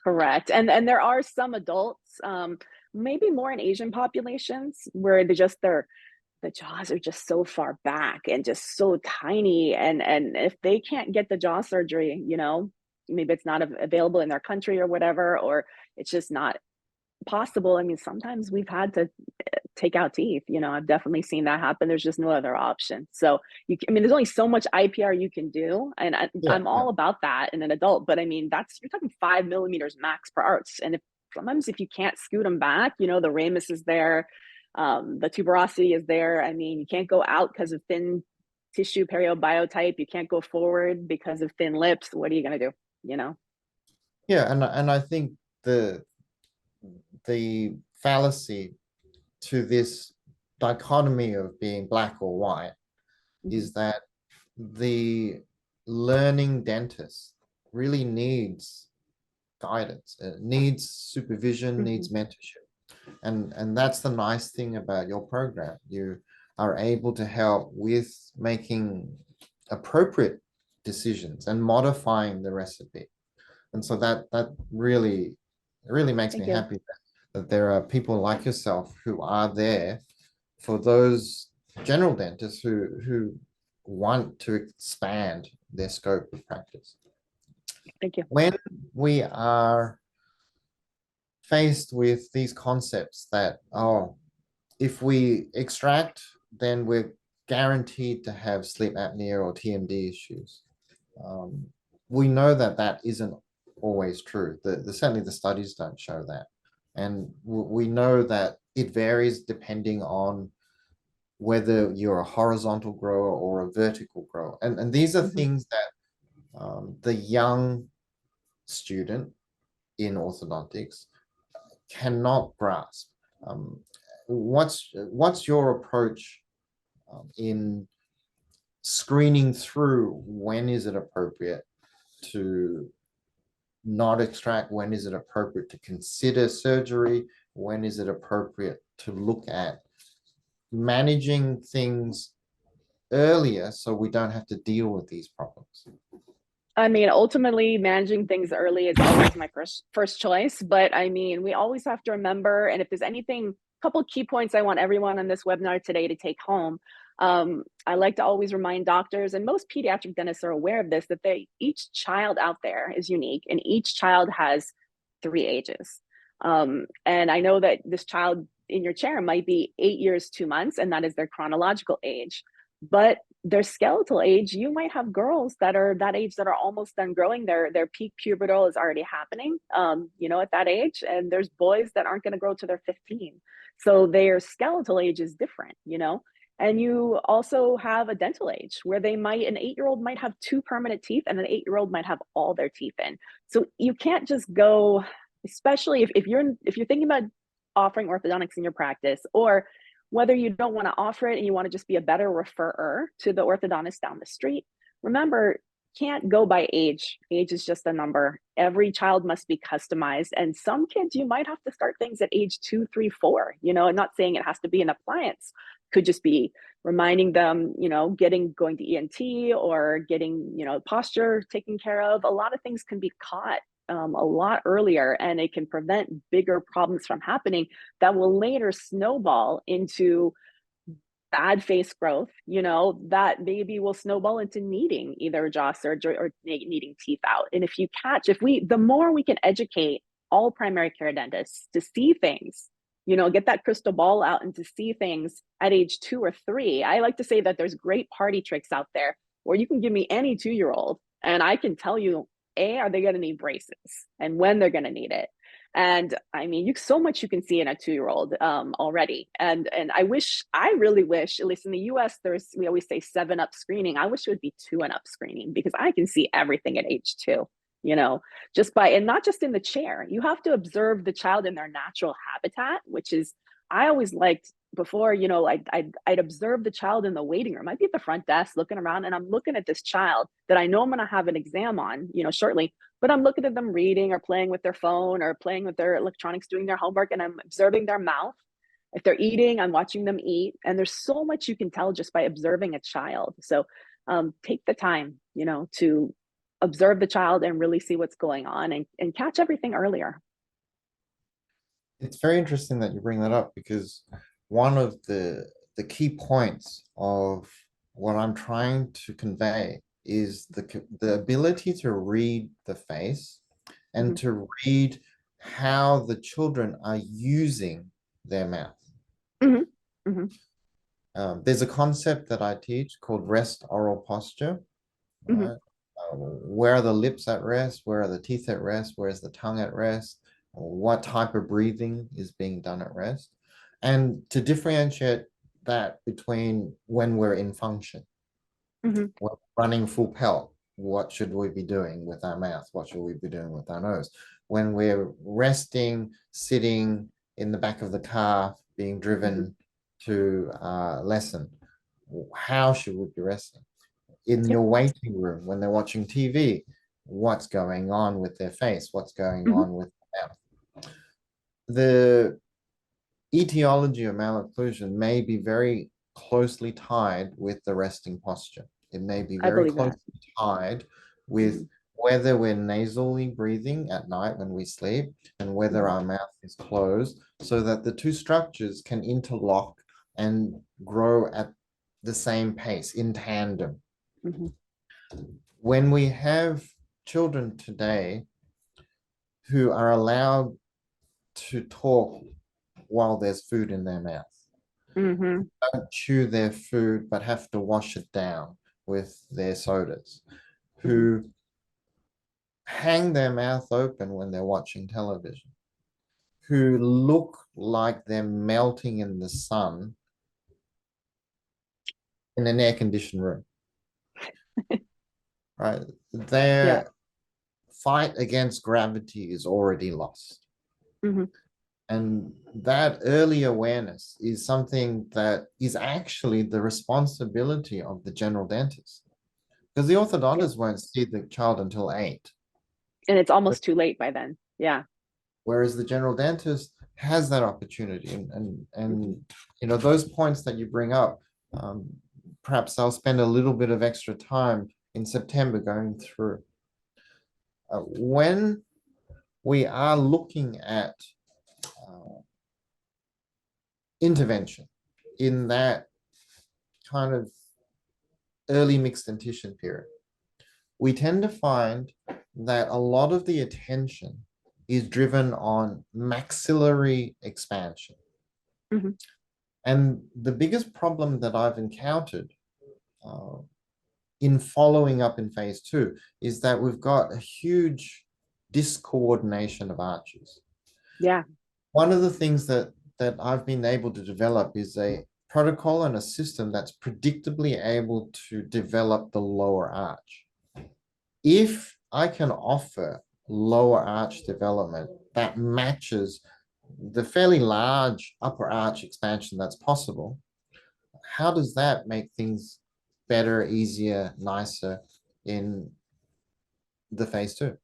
And there are some adults, maybe more in Asian populations, where the jaws are just so far back and just so tiny. And if they can't get the jaw surgery, you know, maybe it's not available in their country or whatever, or it's just not possible. I mean, sometimes we've had to take out teeth. You know, I've definitely seen that happen. There's just no other option. So there's only so much IPR you can do, and I'm all about that in an adult. But I mean, you're talking 5 millimeters max per arch, and if you can't scoot them back, you know, the ramus is there, the tuberosity is there. I mean, you can't go out because of thin tissue periobiotype. You can't go forward because of thin lips. What are you going to do? You know? Yeah, and I think the fallacy to this dichotomy of being black or white is that the learning dentist really needs guidance, it needs supervision, needs mentorship. And that's the nice thing about your program. You are able to help with making appropriate decisions and modifying the recipe. And so that really makes me happy that there are people like yourself who are there for those general dentists who want to expand their scope of practice. Thank you. When we are faced with these concepts that, if we extract, then we're guaranteed to have sleep apnea or TMD issues. We know that isn't always true. Certainly the studies don't show that. And we know that it varies depending on whether you're a horizontal grower or a vertical grower. And these are things that the young student in orthodontics cannot grasp. What's your approach in screening through when is it appropriate to not extract, when is it appropriate to consider surgery, when is it appropriate to look at managing things earlier so we don't have to deal with these problems? I mean, ultimately, managing things early is always my first choice. But I mean, we always have to remember, and if there's anything, a couple key points I want everyone on this webinar today to take home. I like to always remind doctors, and most pediatric dentists are aware of this, that each child out there is unique, and each child has 3 ages. And I know that this child in your chair might be 8 years, 2 months, and that is their chronological age. But their skeletal age, you might have girls that are that age that are almost done growing. Their peak pubertal is already happening, at that age. And there's boys that aren't going to grow to their 15. So their skeletal age is different, And you also have a dental age where an 8-year-old might have 2 permanent teeth and an 8-year-old might have all their teeth in. So you can't just go, especially if you're thinking about offering orthodontics in your practice, or whether you don't want to offer it and you want to just be a better referrer to the orthodontist down the street. Remember, can't go by age. Age is just a number. Every child must be customized. And some kids, you might have to start things at age 2, 3, 4. I'm not saying it has to be an appliance. Could just be reminding them, going to ENT or getting, posture taken care of. A lot of things can be caught a lot earlier, and it can prevent bigger problems from happening that will later snowball into bad face growth, that maybe will snowball into needing either jaw surgery or needing teeth out. And the more we can educate all primary care dentists to see things, get that crystal ball out and to see things at age 2 or 3. I like to say that there's great party tricks out there where you can give me any 2-year-old and I can tell you, are they going to need braces and when they're going to need it? And I mean, so much you can see in a 2-year-old already. And I really wish, at least in the US, we always say 7-up screening. I wish it would be 2-and-up screening, because I can see everything at age 2, and not just in the chair. You have to observe the child in their natural habitat, which is, I always liked before, I'd observe the child in the waiting room. I'd be at the front desk looking around, and I'm looking at this child that I know I'm going to have an exam on, shortly, but I'm looking at them reading or playing with their phone or playing with their electronics, doing their homework, and I'm observing their mouth. If they're eating, I'm watching them eat. And there's so much you can tell just by observing a child. So take the time, to observe the child and really see what's going on and catch everything earlier. It's very interesting that you bring that up, because one of the key points of what I'm trying to convey is the ability to read the face and to read how the children are using their mouth. There's a concept that I teach called rest oral posture. Right? Where are the lips at rest? Where are the teeth at rest? Where is the tongue at rest? What type of breathing is being done at rest? And to differentiate that between when we're in function, when running full pelt, what should we be doing with our mouth? What should we be doing with our nose? When we're resting, sitting in the back of the car, being driven to lesson, how should we be resting? In your waiting room, when they're watching TV, what's going on with their face? What's going on with their mouth? The etiology of malocclusion may be very closely tied with the resting posture. It may be very closely tied with whether we're nasally breathing at night when we sleep and whether our mouth is closed, so that the two structures can interlock and grow at the same pace in tandem. When we have children today who are allowed to talk while there's food in their mouth, don't chew their food but have to wash it down with their sodas, who hang their mouth open when they're watching television, who look like they're melting in the sun in an air-conditioned room. Right? Their fight against gravity is already lost. And that early awareness is something that is actually the responsibility of the general dentist, because the orthodontist won't see the child until 8. And it's almost too late by then. Yeah. Whereas the general dentist has that opportunity, and you know, those points that you bring up, perhaps I'll spend a little bit of extra time in September going through. When we are looking at intervention in that kind of early mixed dentition period, we tend to find that a lot of the attention is driven on maxillary expansion. Mm-hmm. And the biggest problem that I've encountered in following up in phase 2 is that we've got a huge discoordination of arches. Yeah. One of the things that I've been able to develop is a protocol and a system that's predictably able to develop the lower arch. If I can offer lower arch development that matches the fairly large upper arch expansion that's possible, how does that make things better, easier, nicer in the phase 2?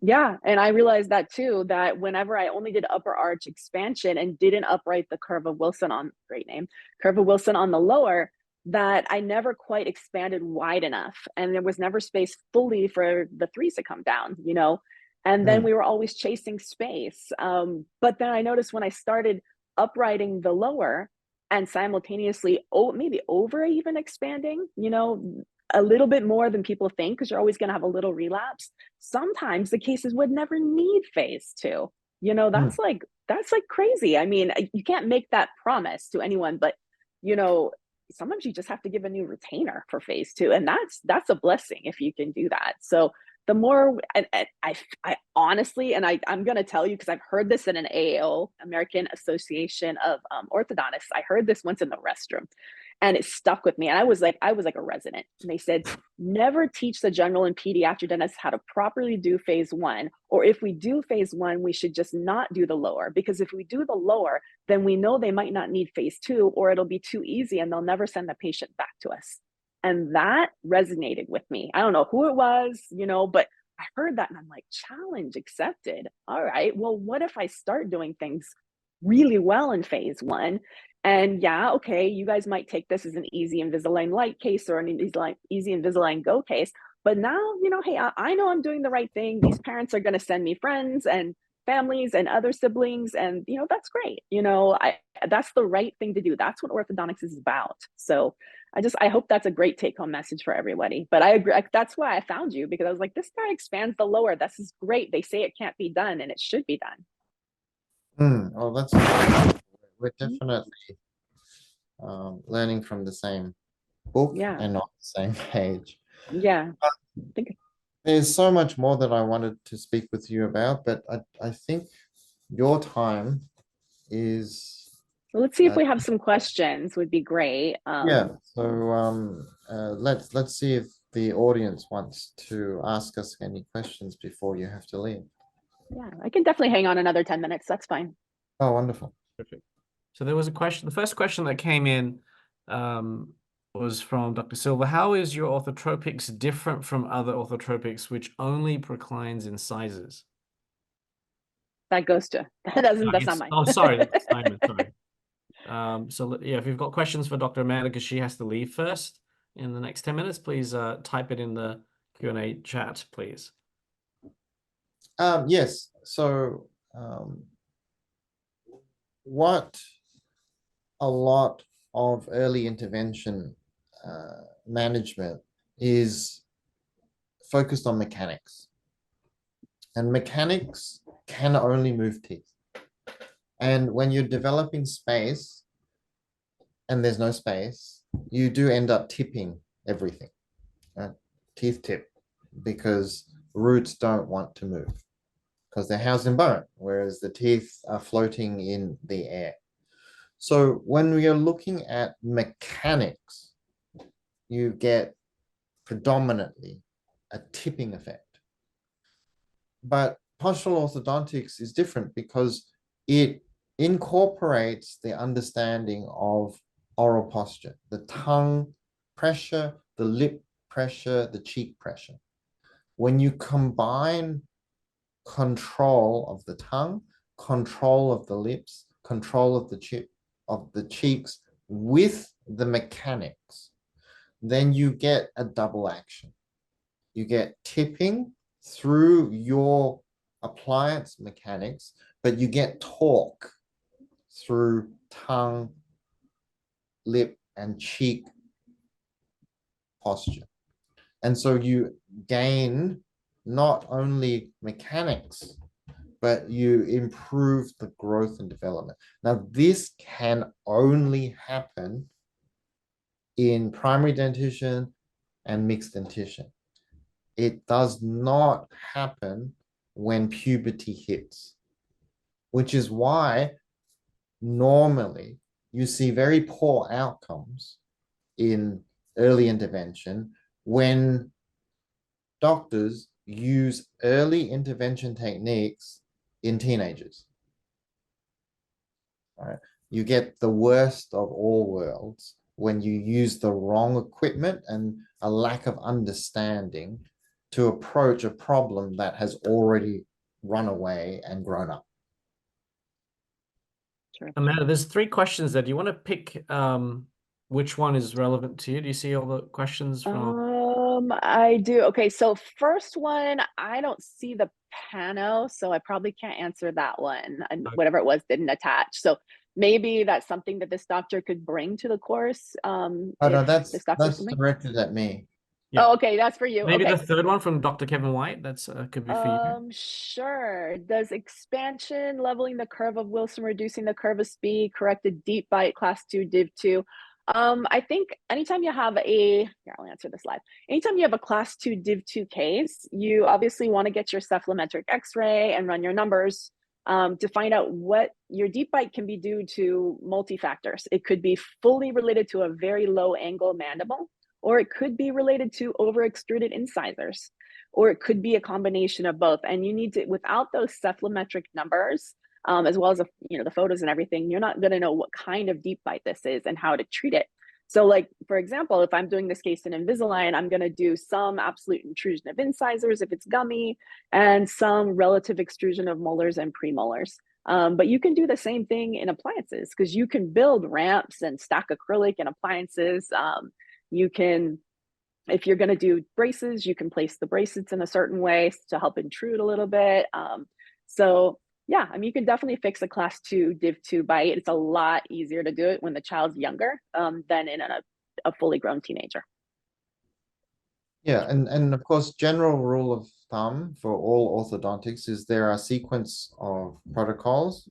Yeah, and I realized that too, that whenever I only did upper arch expansion and didn't upright the curve of Wilson on, great name, curve of Wilson on the lower, that I never quite expanded wide enough. And there was never space fully for the threes to come down, you know? And then we were always chasing space. But then I noticed when I started uprighting the lower and simultaneously, maybe over even expanding, you know, a little bit more than people think, because you're always going to have a little relapse. Sometimes the cases would never need phase 2. You know, that's like crazy. I mean, you can't make that promise to anyone, but you know, sometimes you just have to give a new retainer for phase 2, and that's a blessing if you can do that. So the more, and I honestly, and I'm going to tell you, because I've heard this in an AAO, American Association of Orthodontists. I heard this once in the restroom, and it stuck with me. And I was like a resident. And they said, never teach the general and pediatric dentists how to properly do phase 1. Or if we do phase 1, we should just not do the lower, because if we do the lower, then we know they might not need phase 2, or it'll be too easy and they'll never send the patient back to us. And that resonated with me. I don't know who it was, you know, but I heard that and I'm like, challenge accepted. All right, well, what if I start doing things really well in phase 1? And yeah, okay, you guys might take this as an easy Invisalign light case or an easy Invisalign go case. But now, you know, hey, I know I'm doing the right thing. These parents are going to send me friends and families and other siblings. And, you know, that's great. You know, that's the right thing to do. That's what orthodontics is about. So I hope that's a great take home message for everybody. But I agree. That's why I found you, because I was like, this guy expands the lower. This is great. They say it can't be done and it should be done. Oh, that's we're definitely learning from the same book and not the same page. Yeah. There's so much more that I wanted to speak with you about, but I think your time is. Well, let's see if we have some questions. Would be great. Yeah. So let's see if the audience wants to ask us any questions before you have to leave. Yeah, I can definitely hang on another 10 minutes. That's fine. Oh, wonderful. Perfect. So there was a question. The first question that came in was from Dr. Silva. How is your orthotropics different from other orthotropics which only proclines incisors? That goes to that's not mine. Oh, sorry, that's Simon. Sorry. So yeah, if you've got questions for Dr. Amanda, because she has to leave first in the next 10 minutes, please type it in the Q&A chat, please. Yes. So what a lot of early intervention management is focused on mechanics, and mechanics can only move teeth. And when you're developing space and there's no space, you do end up tipping everything, right? Teeth tip, because roots don't want to move because they're housed in bone, whereas the teeth are floating in the air. So when we are looking at mechanics, you get predominantly a tipping effect. But postural orthodontics is different because it incorporates the understanding of oral posture, the tongue pressure, the lip pressure, the cheek pressure. When you combine control of the tongue control of the lips, control of the cheeks with the mechanics, then you get a double action. You get tipping through your appliance mechanics, but you get torque through tongue, lip, and cheek posture. And so you gain not only mechanics, but you improve the growth and development. Now, this can only happen in primary dentition and mixed dentition. It does not happen when puberty hits, which is why normally you see very poor outcomes in early intervention when doctors use early intervention techniques in teenagers. All right. You get the worst of all worlds when you use the wrong equipment and a lack of understanding to approach a problem that has already run away and grown up. Sure. Amanda, there's 3 questions there. Do you want to pick which one is relevant to you? Do you see all the questions from? I do. Okay, so first one, I don't see the pano, so I probably can't answer that one. And Okay. whatever it was didn't attach. So maybe that's something that this doctor could bring to the course. Oh no, If that's this doctor's coming. directed at me. Yeah. Oh, okay, that's for you. Maybe Okay. the third one from Dr. Kevin White. That's could be for you. Sure. Does expansion, leveling the curve of Wilson, reducing the curve of speed, correct a deep bite, class 2, div 2? I think anytime you have here, I'll answer this live. Anytime you have a class 2, div 2 case, you obviously want to get your cephalometric x-ray and run your numbers to find out what your deep bite can be due to multi-factors. It could be fully related to a very low angle mandible, or it could be related to over extruded incisors, or it could be a combination of both. And you need to, without those cephalometric numbers, as well as the photos and everything, you're not going to know what kind of deep bite this is and how to treat it. So, like for example, if I'm doing this case in Invisalign, I'm going to do some absolute intrusion of incisors if it's gummy, and some relative extrusion of molars and premolars. But you can do the same thing in appliances, because you can build ramps and stack acrylic in appliances. You can, if you're going to do braces, you can place the bracelets in a certain way to help intrude a little bit. So yeah, I mean, you can definitely fix a class 2 div 2 bite. It's a lot easier to do it when the child's younger than in a fully grown teenager. Yeah, and of course, general rule of thumb for all orthodontics is there are a sequence of protocols.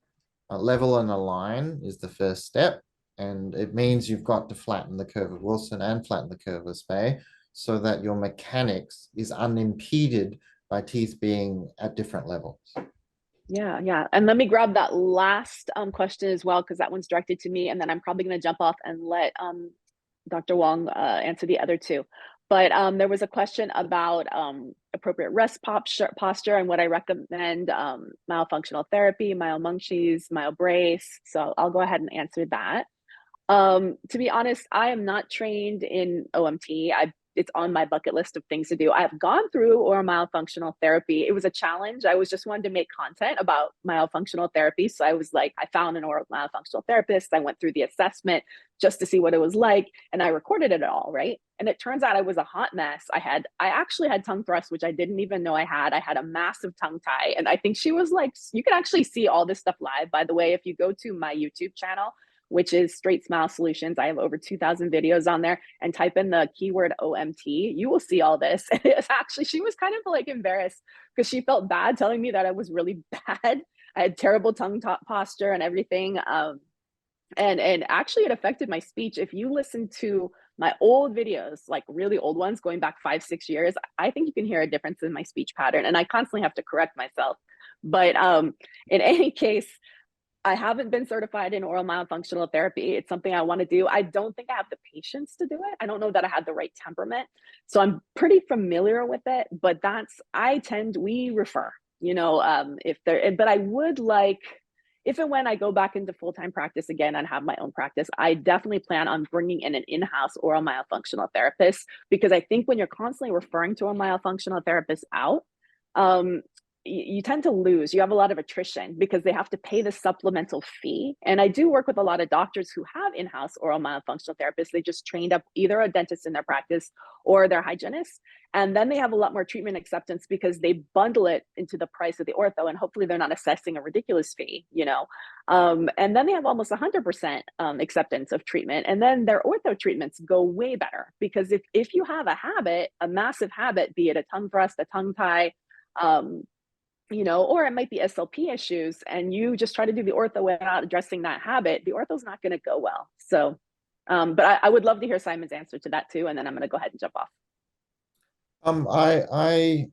Level and align is the first step, and it means you've got to flatten the curve of Wilson and flatten the curve of Spey so that your mechanics is unimpeded by teeth being at different levels. Yeah. And let me grab that last question as well, because that one's directed to me, and then I'm probably going to jump off and let Dr. Wong answer the other 2. But there was a question about appropriate rest posture and what I recommend: myofunctional therapy, myomunchies, myobrace. So I'll go ahead and answer that. To be honest, I am not trained in OMT. It's on my bucket list of things to do. I've gone through oral myofunctional therapy. It was a challenge. I was just wanted to make content about myofunctional therapy. So I was like, I found an oral myofunctional therapist. I went through the assessment just to see what it was like. And I recorded it all, right? And it turns out I was a hot mess. I actually had tongue thrusts, which I didn't even know I had. I had a massive tongue tie. And I think she was like, you can actually see all this stuff live, by the way, if you go to my YouTube channel, which is Straight Smile Solutions. I have over 2,000 videos on there, and type in the keyword OMT. You will see all this. It's actually, she was kind of like embarrassed because she felt bad telling me that I was really bad. I had terrible tongue posture and everything. And actually it affected my speech. If you listen to my old videos, like really old ones going back 5-6 years, I think you can hear a difference in my speech pattern, and I constantly have to correct myself. But in any case, I haven't been certified in oral myofunctional therapy. It's something I want to do. I don't think I have the patience to do it. I don't know that I had the right temperament. So I'm pretty familiar with it, but we refer, but I would like, if and when I go back into full-time practice again and have my own practice, I definitely plan on bringing in an in-house oral myofunctional therapist, because I think when you're constantly referring to a myofunctional therapist out, you tend to lose. You have a lot of attrition because they have to pay the supplemental fee. And I do work with a lot of doctors who have in-house oral myofunctional therapists. They just trained up either a dentist in their practice or their hygienist. And then they have a lot more treatment acceptance because they bundle it into the price of the ortho, and hopefully they're not assessing a ridiculous fee, you know. And then they have almost 100% acceptance of treatment. And then their ortho treatments go way better because if you have a habit, a massive habit, be it a tongue thrust, a tongue tie, you know, or it might be SLP issues, and you just try to do the ortho without addressing that habit, the ortho's not going to go well. So, but I would love to hear Simon's answer to that too, and then I'm going to go ahead and jump off. I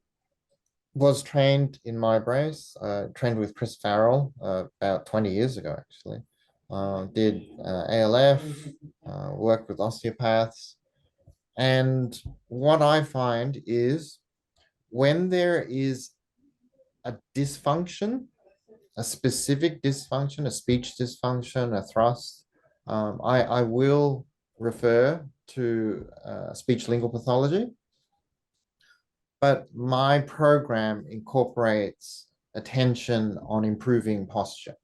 was trained in my brace, trained with Chris Farrell about 20 years ago, actually. Did ALF, worked with osteopaths. And what I find is when there is a dysfunction, a specific dysfunction, a speech dysfunction, a thrust, I will refer to speech lingual pathology. But my program incorporates attention on improving posture.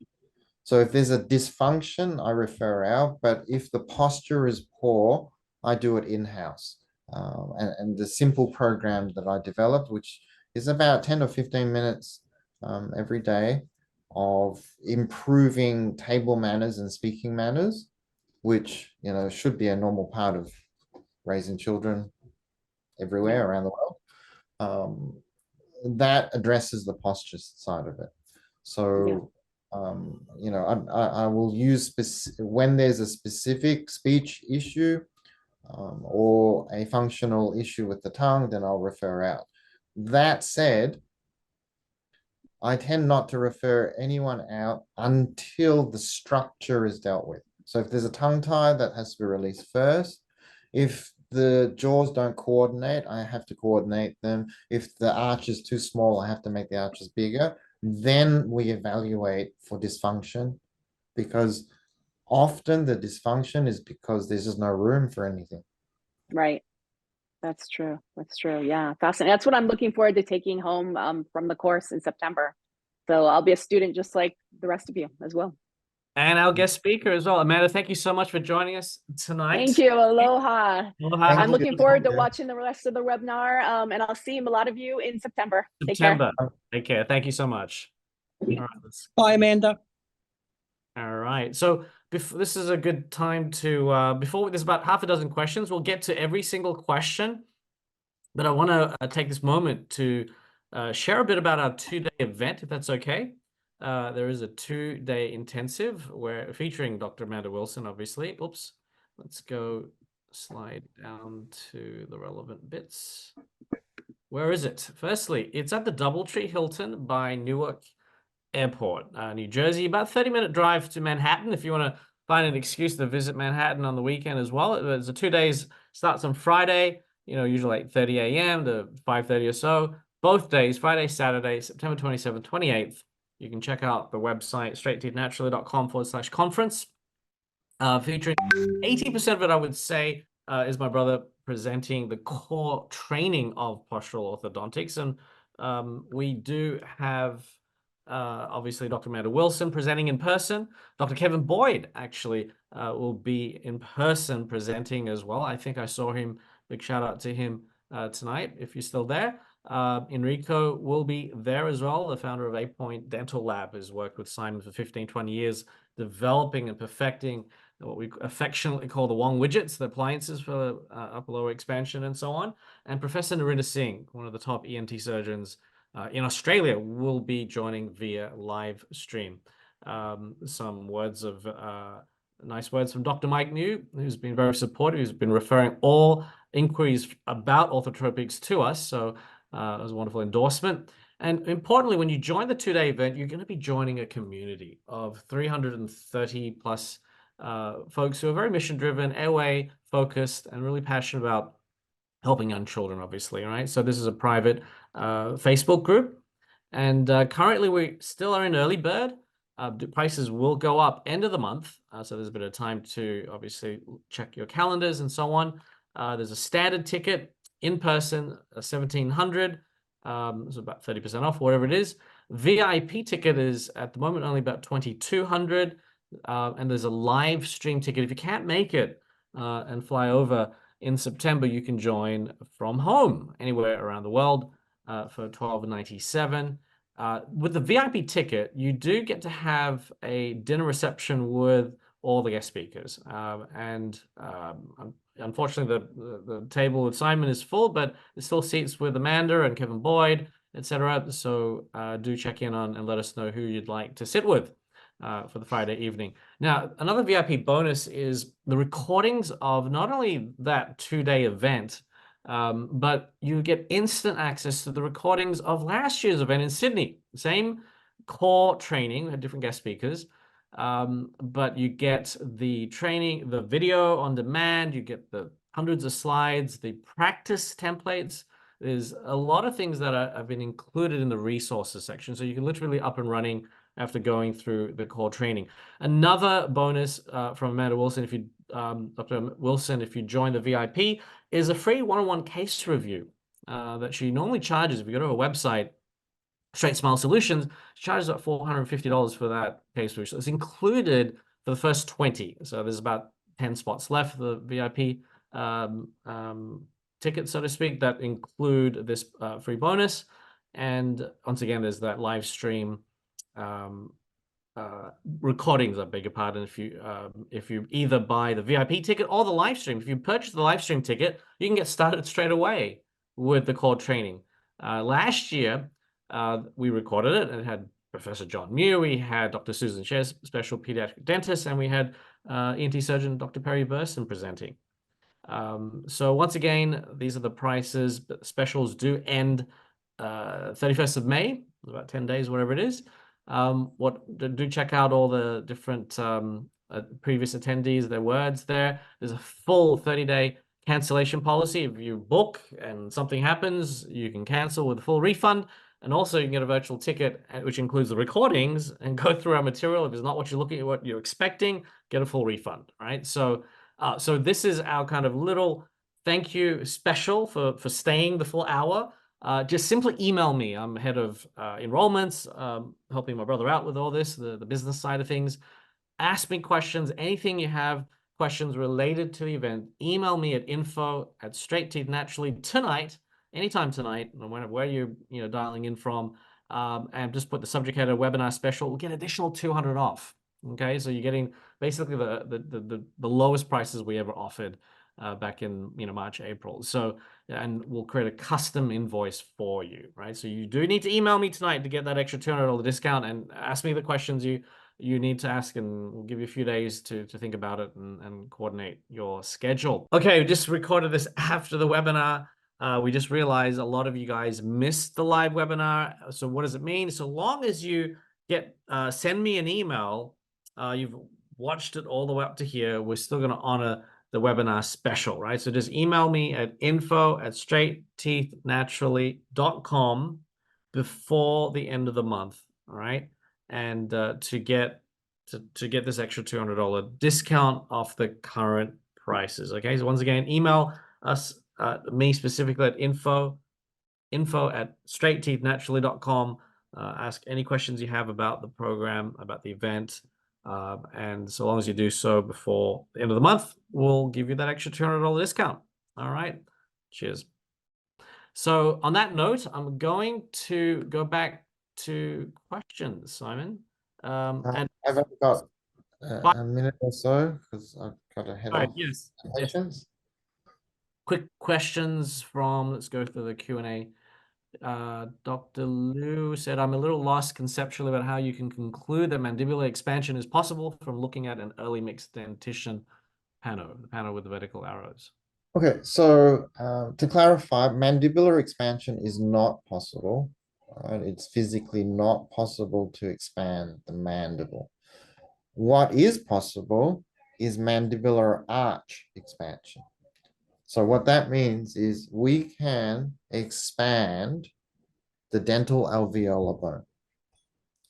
So if there's a dysfunction, I refer out, but if the posture is poor, I do it in-house. And the simple program that I developed, which is about 10 or 15 minutes every day of improving table manners and speaking manners, which, you know, should be a normal part of raising children everywhere around the world. That addresses the posture side of it. So, you know, I will use when there's a specific speech issue or a functional issue with the tongue, then I'll refer out. That said, I tend not to refer anyone out until the structure is dealt with. So if there's a tongue tie, that has to be released first. If the jaws don't coordinate, I have to coordinate them. If the arch is too small, I have to make the arches bigger. Then we evaluate for dysfunction, because often the dysfunction is because there's just no room for anything. Right. That's true. That's true. Yeah. Fascinating. That's what I'm looking forward to taking home from the course in September. So I'll be a student just like the rest of you as well. And our guest speaker as well. Amanda, thank you so much for joining us tonight. Thank you. Aloha. Aloha. I'm looking forward to watching the rest of the webinar, and I'll see a lot of you in September. September. Take care. Thank you so much. All right, Bye, Amanda. All right. So this is a good time to, before there's about half a dozen questions, we'll get to every single question. But I want to take this moment to share a bit about our 2-day event, if that's okay. There is a 2-day intensive where featuring Dr. Amanda Wilson, obviously. Oops. Let's go slide down to the relevant bits. Where is it? Firstly, it's at the Doubletree Hilton by Newark Airport, New Jersey. About 30-minute drive to Manhattan if you want to find an excuse to visit Manhattan on the weekend as well. It's a 2 days, starts on Friday, you know, usually 8:30 a.m. to 5:30 or so. Both days, Friday, Saturday, September 27th, 28th. You can check out the website, straightteethnaturally.com/conference. Featuring 80% of it, I would say, is my brother presenting the core training of postural orthodontics. And we do have, obviously, Dr. Amanda Wilson presenting in person. Dr. Kevin Boyd actually will be in person presenting as well. I think I saw him. Big shout out to him tonight, if you're still there. Enrico will be there as well. The founder of 8 Point Dental Lab has worked with Simon for 15, 20 years, developing and perfecting what we affectionately call the Wong widgets, the appliances for upper lower expansion and so on. And Professor Narinder Singh, one of the top ENT surgeons in Australia, will be joining via live stream. Some words of nice words from Dr. Mike New, who's been very supportive, who's been referring all inquiries about orthotropics to us. So it was a wonderful endorsement. And importantly, when you join the 2-day event, you're going to be joining a community of 330 plus folks who are very mission driven, airway focused, and really passionate about helping young children, obviously, right? So this is a private Facebook group. And currently we still are in early bird. Prices will go up end of the month. So there's a bit of time to obviously check your calendars and so on. There's a standard ticket in person, $1,700. So about 30% off, whatever it is. VIP ticket is at the moment only about 2,200, and there's a live stream ticket. If you can't make it and fly over in September, you can join from home anywhere around the world for $12.97. With the VIP ticket, you do get to have a dinner reception with all the guest speakers. Unfortunately, the table with Simon is full, but there's still seats with Amanda and Kevin Boyd, etc. So do check in on and let us know who you'd like to sit with for the Friday evening. Now, another VIP bonus is the recordings of not only that 2-day event, but you get instant access to the recordings of last year's event in Sydney. Same core training, we had different guest speakers, but you get the training, the video on demand, you get the hundreds of slides, the practice templates. There's a lot of things that have been included in the resources section, so you can literally up and running after going through the core training. Another bonus from Amanda Wilson, if you Dr. Wilson, if you join the VIP, is a free one-on-one case review that she normally charges. If you go to her website, Straight Smile Solutions, she charges about $450 for that case review. So it's included for the first 20. So there's about 10 spots left for the VIP tickets, so to speak, that include this free bonus. And once again, there's that live stream recordings, I beg your pardon, if you either buy the VIP ticket or the live stream. If you purchase the live stream ticket, you can get started straight away with the core training. Last year, we recorded it, and it had Professor John Muir, we had Dr. Susan Shes, special pediatric dentist, and we had ENT surgeon Dr. Perry Burson presenting. So once again, these are the prices, but specials do end 31st of May, about 10 days, whatever it is. Do check out all the different previous attendees, their words there. There's a full 30-day cancellation policy. If you book and something happens, you can cancel with a full refund. And also you can get a virtual ticket, which includes the recordings, and go through our material. If it's not what you're looking at, what you're expecting, get a full refund, right? So this is our kind of little thank you special for staying the full hour. Just simply email me. I'm head of enrollments, helping my brother out with all this, the business side of things. Ask me questions, anything you have, questions related to the event. Email me at info@straightteethnaturally tonight, anytime tonight, no matter where you're dialing in from, and just put the subject header webinar special. We'll get additional 200 off. Okay, so you're getting basically the lowest prices we ever offered back in March, April. So, and we'll create a custom invoice for you, right? So you do need to email me tonight to get that extra $200 discount, and ask me the questions you need to ask, and we'll give you a few days to think about it and coordinate your schedule. Okay, we just recorded this after the webinar. We just realized a lot of you guys missed the live webinar. So what does it mean? So long as you send me an email, you've watched it all the way up to here, we're still going to honor the webinar special, right? So just email me at info@straightteethnaturally.com before the end of the month, all right? And to get this extra $200 discount off the current prices. Okay, so once again, email us, me specifically, at info@straightteethnaturally.com. Ask any questions you have about the program, about the event, and so long as you do so before the end of the month, we'll give you that extra $200 discount. All right, cheers. So on that note, I'm going to go back to questions, Simon. And I've only got a minute or so because I've got to head off. Yes. Patients. Quick questions from, let's go through the Q&A. Dr. Liu said, I'm a little lost conceptually about how you can conclude that mandibular expansion is possible from looking at an early mixed dentition pano, the pano with the vertical arrows. Okay, so to clarify, mandibular expansion is not possible. Right? It's physically not possible to expand the mandible. What is possible is mandibular arch expansion. So what that means is we can expand the dental alveolar bone.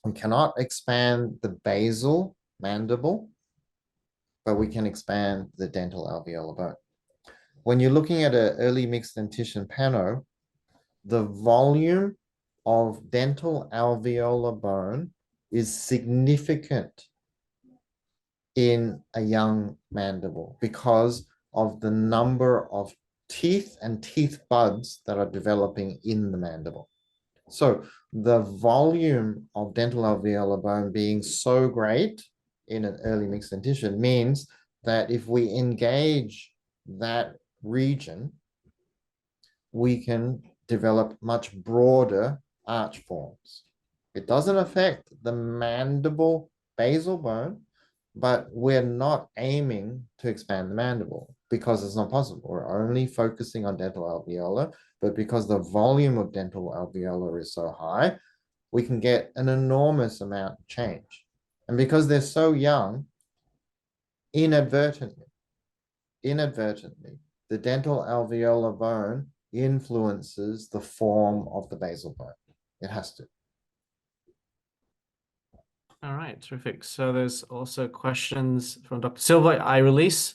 We cannot expand the basal mandible, but we can expand the dental alveolar bone. When you're looking at an early mixed dentition pano, the volume of dental alveolar bone is significant in a young mandible because of the number of teeth and teeth buds that are developing in the mandible. So the volume of dental alveolar bone being so great in an early mixed dentition means that if we engage that region, we can develop much broader arch forms. It doesn't affect the mandible basal bone, but we're not aiming to expand the mandible because it's not possible. We're only focusing on dental alveolar, but because the volume of dental alveolar is so high, we can get an enormous amount of change. And because they're so young, inadvertently, the dental alveolar bone influences the form of the basal bone. It has to. All right, terrific. So there's also questions from Dr. Silva. I release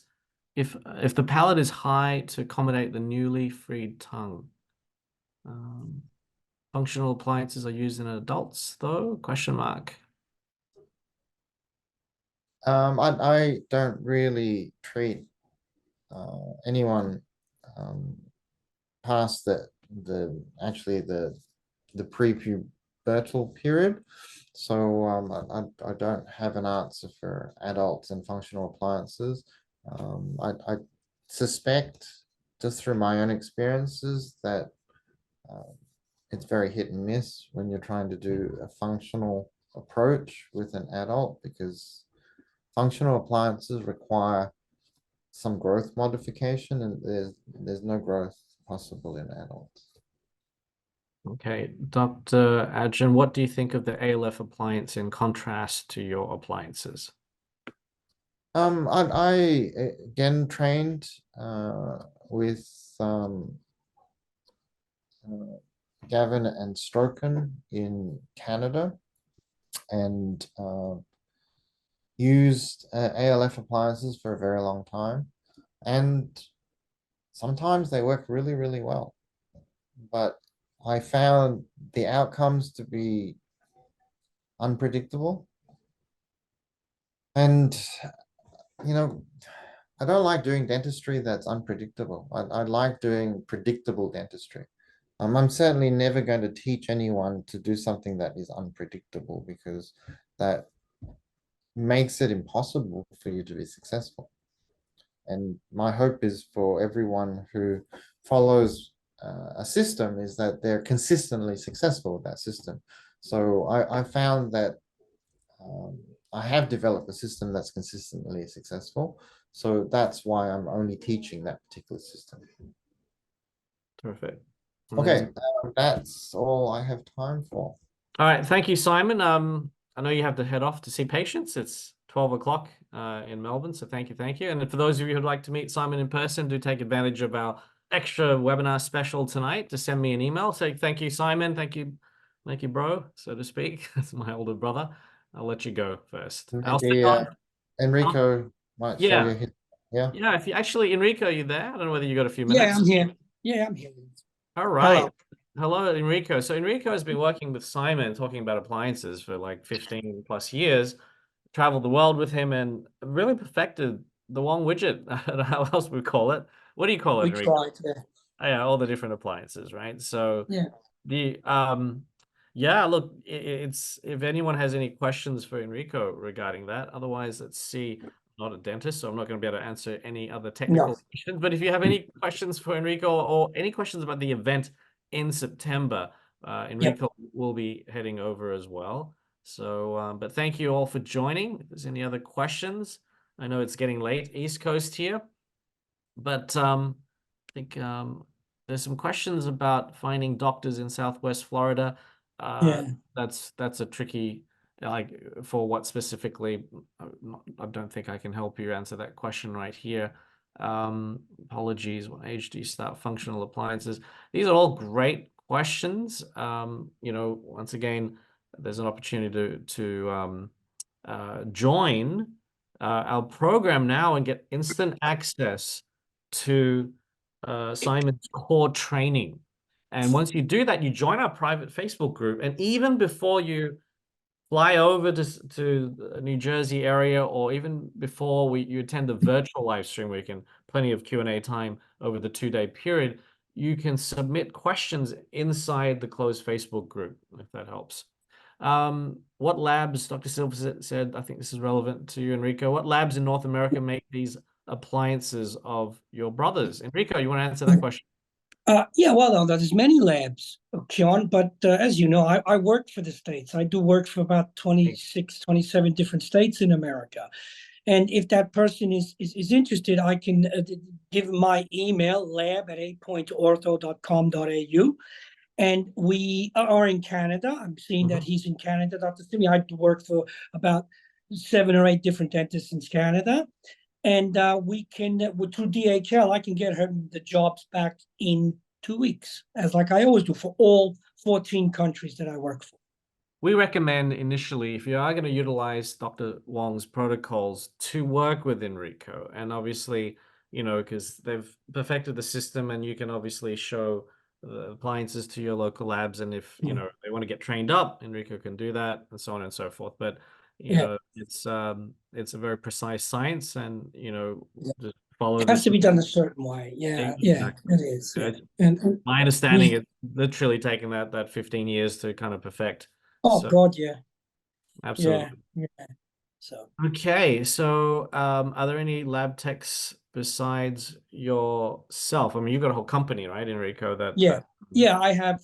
if the palate is high to accommodate the newly freed tongue. Functional appliances are used in adults, though? Question mark. I don't really treat anyone past actually the prepubertal period. So I don't have an answer for adults and functional appliances. I suspect, just through my own experiences, that it's very hit and miss when you're trying to do a functional approach with an adult, because functional appliances require some growth modification, and there's no growth possible in adults. Okay, Dr. Adjan, what do you think of the ALF appliance in contrast to your appliances? I again trained with Gavin and Stroken in Canada, and used ALF appliances for a very long time, and sometimes they work really, really well, but I found the outcomes to be unpredictable. And I don't like doing dentistry that's unpredictable. I like doing predictable dentistry. I'm certainly never going to teach anyone to do something that is unpredictable, because that makes it impossible for you to be successful. And my hope is for everyone who follows a system is that they're consistently successful with that system. So I found that I have developed a system that's consistently successful. So that's why I'm only teaching that particular system. Terrific. Okay, that's all I have time for. All right, thank you, Simon. I know you have to head off to see patients. It's 12 o'clock in Melbourne, so thank you. And for those of you who'd like to meet Simon in person, do take advantage of our extra webinar special tonight. To send me an email. Say thank you, Simon. Thank you, bro, so to speak. That's my older brother. I'll let you go first. Maybe Enrico might show you his, yeah. If you actually, Enrico, are you there? I don't know whether you got a few minutes. Yeah, I'm here. Yeah, I'm here. All right. Hello, Enrico. So Enrico has been working with Simon, talking about appliances for like 15 plus years, traveled the world with him, and really perfected the Wong widget. I don't know how else we call it. What do you call it, We Enrico? tried, yeah. Oh, yeah, all the different appliances, right? So Yeah. yeah, look, it's if anyone has any questions for Enrico regarding that. Otherwise, let's see. I'm not a dentist, so I'm not going to be able to answer any other technical questions. But if you have any questions for Enrico or any questions about the event in September, Enrico will be heading over as well. So, but thank you all for joining. If there's any other questions, I know it's getting late East Coast here, but I think there's some questions about finding doctors in Southwest Florida. That's a tricky, like, for what specifically. I don't think I can help you answer that question right here. Apologies. What age do you start functional appliances? These are all great questions. Once again, there's an opportunity to join our program now and get instant access to Simon's core training. And once you do that, you join our private Facebook group. And even before you fly over to the New Jersey area, or even before you attend the virtual live stream, where you can plenty of Q&A time over the 2-day period, you can submit questions inside the closed Facebook group, if that helps. What labs, Dr. Silva said, I think this is relevant to you, Enrico. What labs in North America make these appliances of your brothers? Enrico, you want to answer that question? Yeah, well, there's many labs, Keon, but as you know, I work for the States. I do work for about 26, 27 different states in America. And if that person is interested, I can give my email, lab@8pointortho.com.au. And we are in Canada. I'm seeing that he's in Canada, Dr. Simi. I work for about 7 or 8 different dentists in Canada. And we can, through DHL, I can get her the jobs back in 2 weeks, as like I always do for all 14 countries that I work for. We recommend initially, if you are going to utilize Dr. Wong's protocols, to work with Enrico. And obviously, you know, because they've perfected the system, and you can obviously show the appliances to your local labs. And if, you know, they want to get trained up, Enrico can do that, and so on and so forth. But you know, it's a very precise science, and you know, just follow. It has to be done a certain way. Yeah, exactly. It is. Yeah. And my understanding, it's literally taken that 15 years to kind of perfect. Oh God, yeah, absolutely. Yeah. So okay, so are there any lab techs besides yourself? I mean, you've got a whole company, right, Enrico? I have.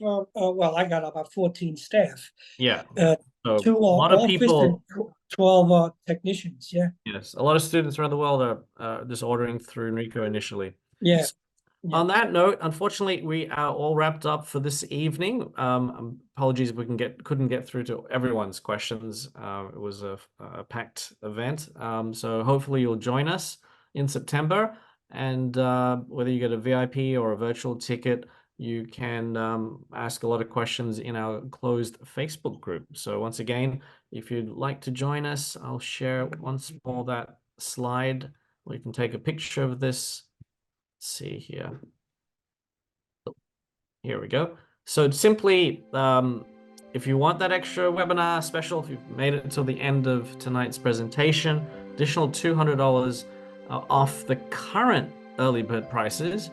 Well, I got about 14 staff. Yeah. So 2 a lot of people, 12 technicians. Yeah. Yes, a lot of students around the world are just ordering through Enrico initially. Yeah. On that note, unfortunately, we are all wrapped up for this evening. Apologies if we couldn't get through to everyone's questions. It was a packed event. So hopefully you'll join us in September. And whether you get a VIP or a virtual ticket, you can ask a lot of questions in our closed Facebook group. So once again, if you'd like to join us, I'll share once more that slide where you can take a picture of this. Let's see here. Here we go. So simply, if you want that extra webinar special, if you've made it until the end of tonight's presentation, additional $200 off the current early bird prices,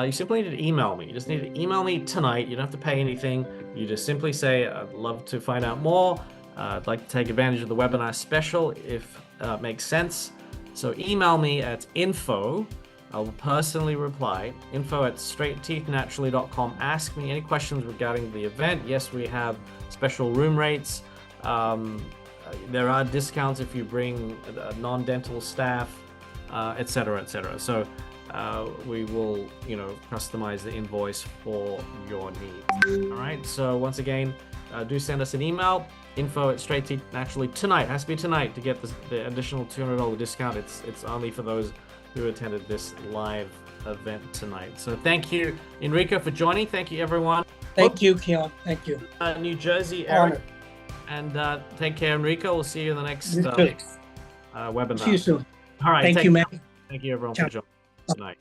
you simply need to email me. You just need to email me tonight. You don't have to pay anything. You just simply say, I'd love to find out more. I'd like to take advantage of the webinar special if it makes sense. So email me at info. I'll personally reply, info@straightteethnaturally.com. Ask me any questions regarding the event. Yes, we have special room rates. There are discounts if you bring non-dental staff, etc., etc. So we will, you know, customize the invoice for your needs. All right. So once again, do send us an email. Info@straightteethnaturally tonight. It has to be tonight to get the additional $200 discount. It's only for those who attended this live event tonight. So thank you, Enrico, for joining. Thank you, everyone. Thank you, Keon. Thank you. New Jersey area. And take care, Enrico. We'll see you in the next webinar. See you soon. All right. Thank you, man. Thank you, everyone, for joining tonight.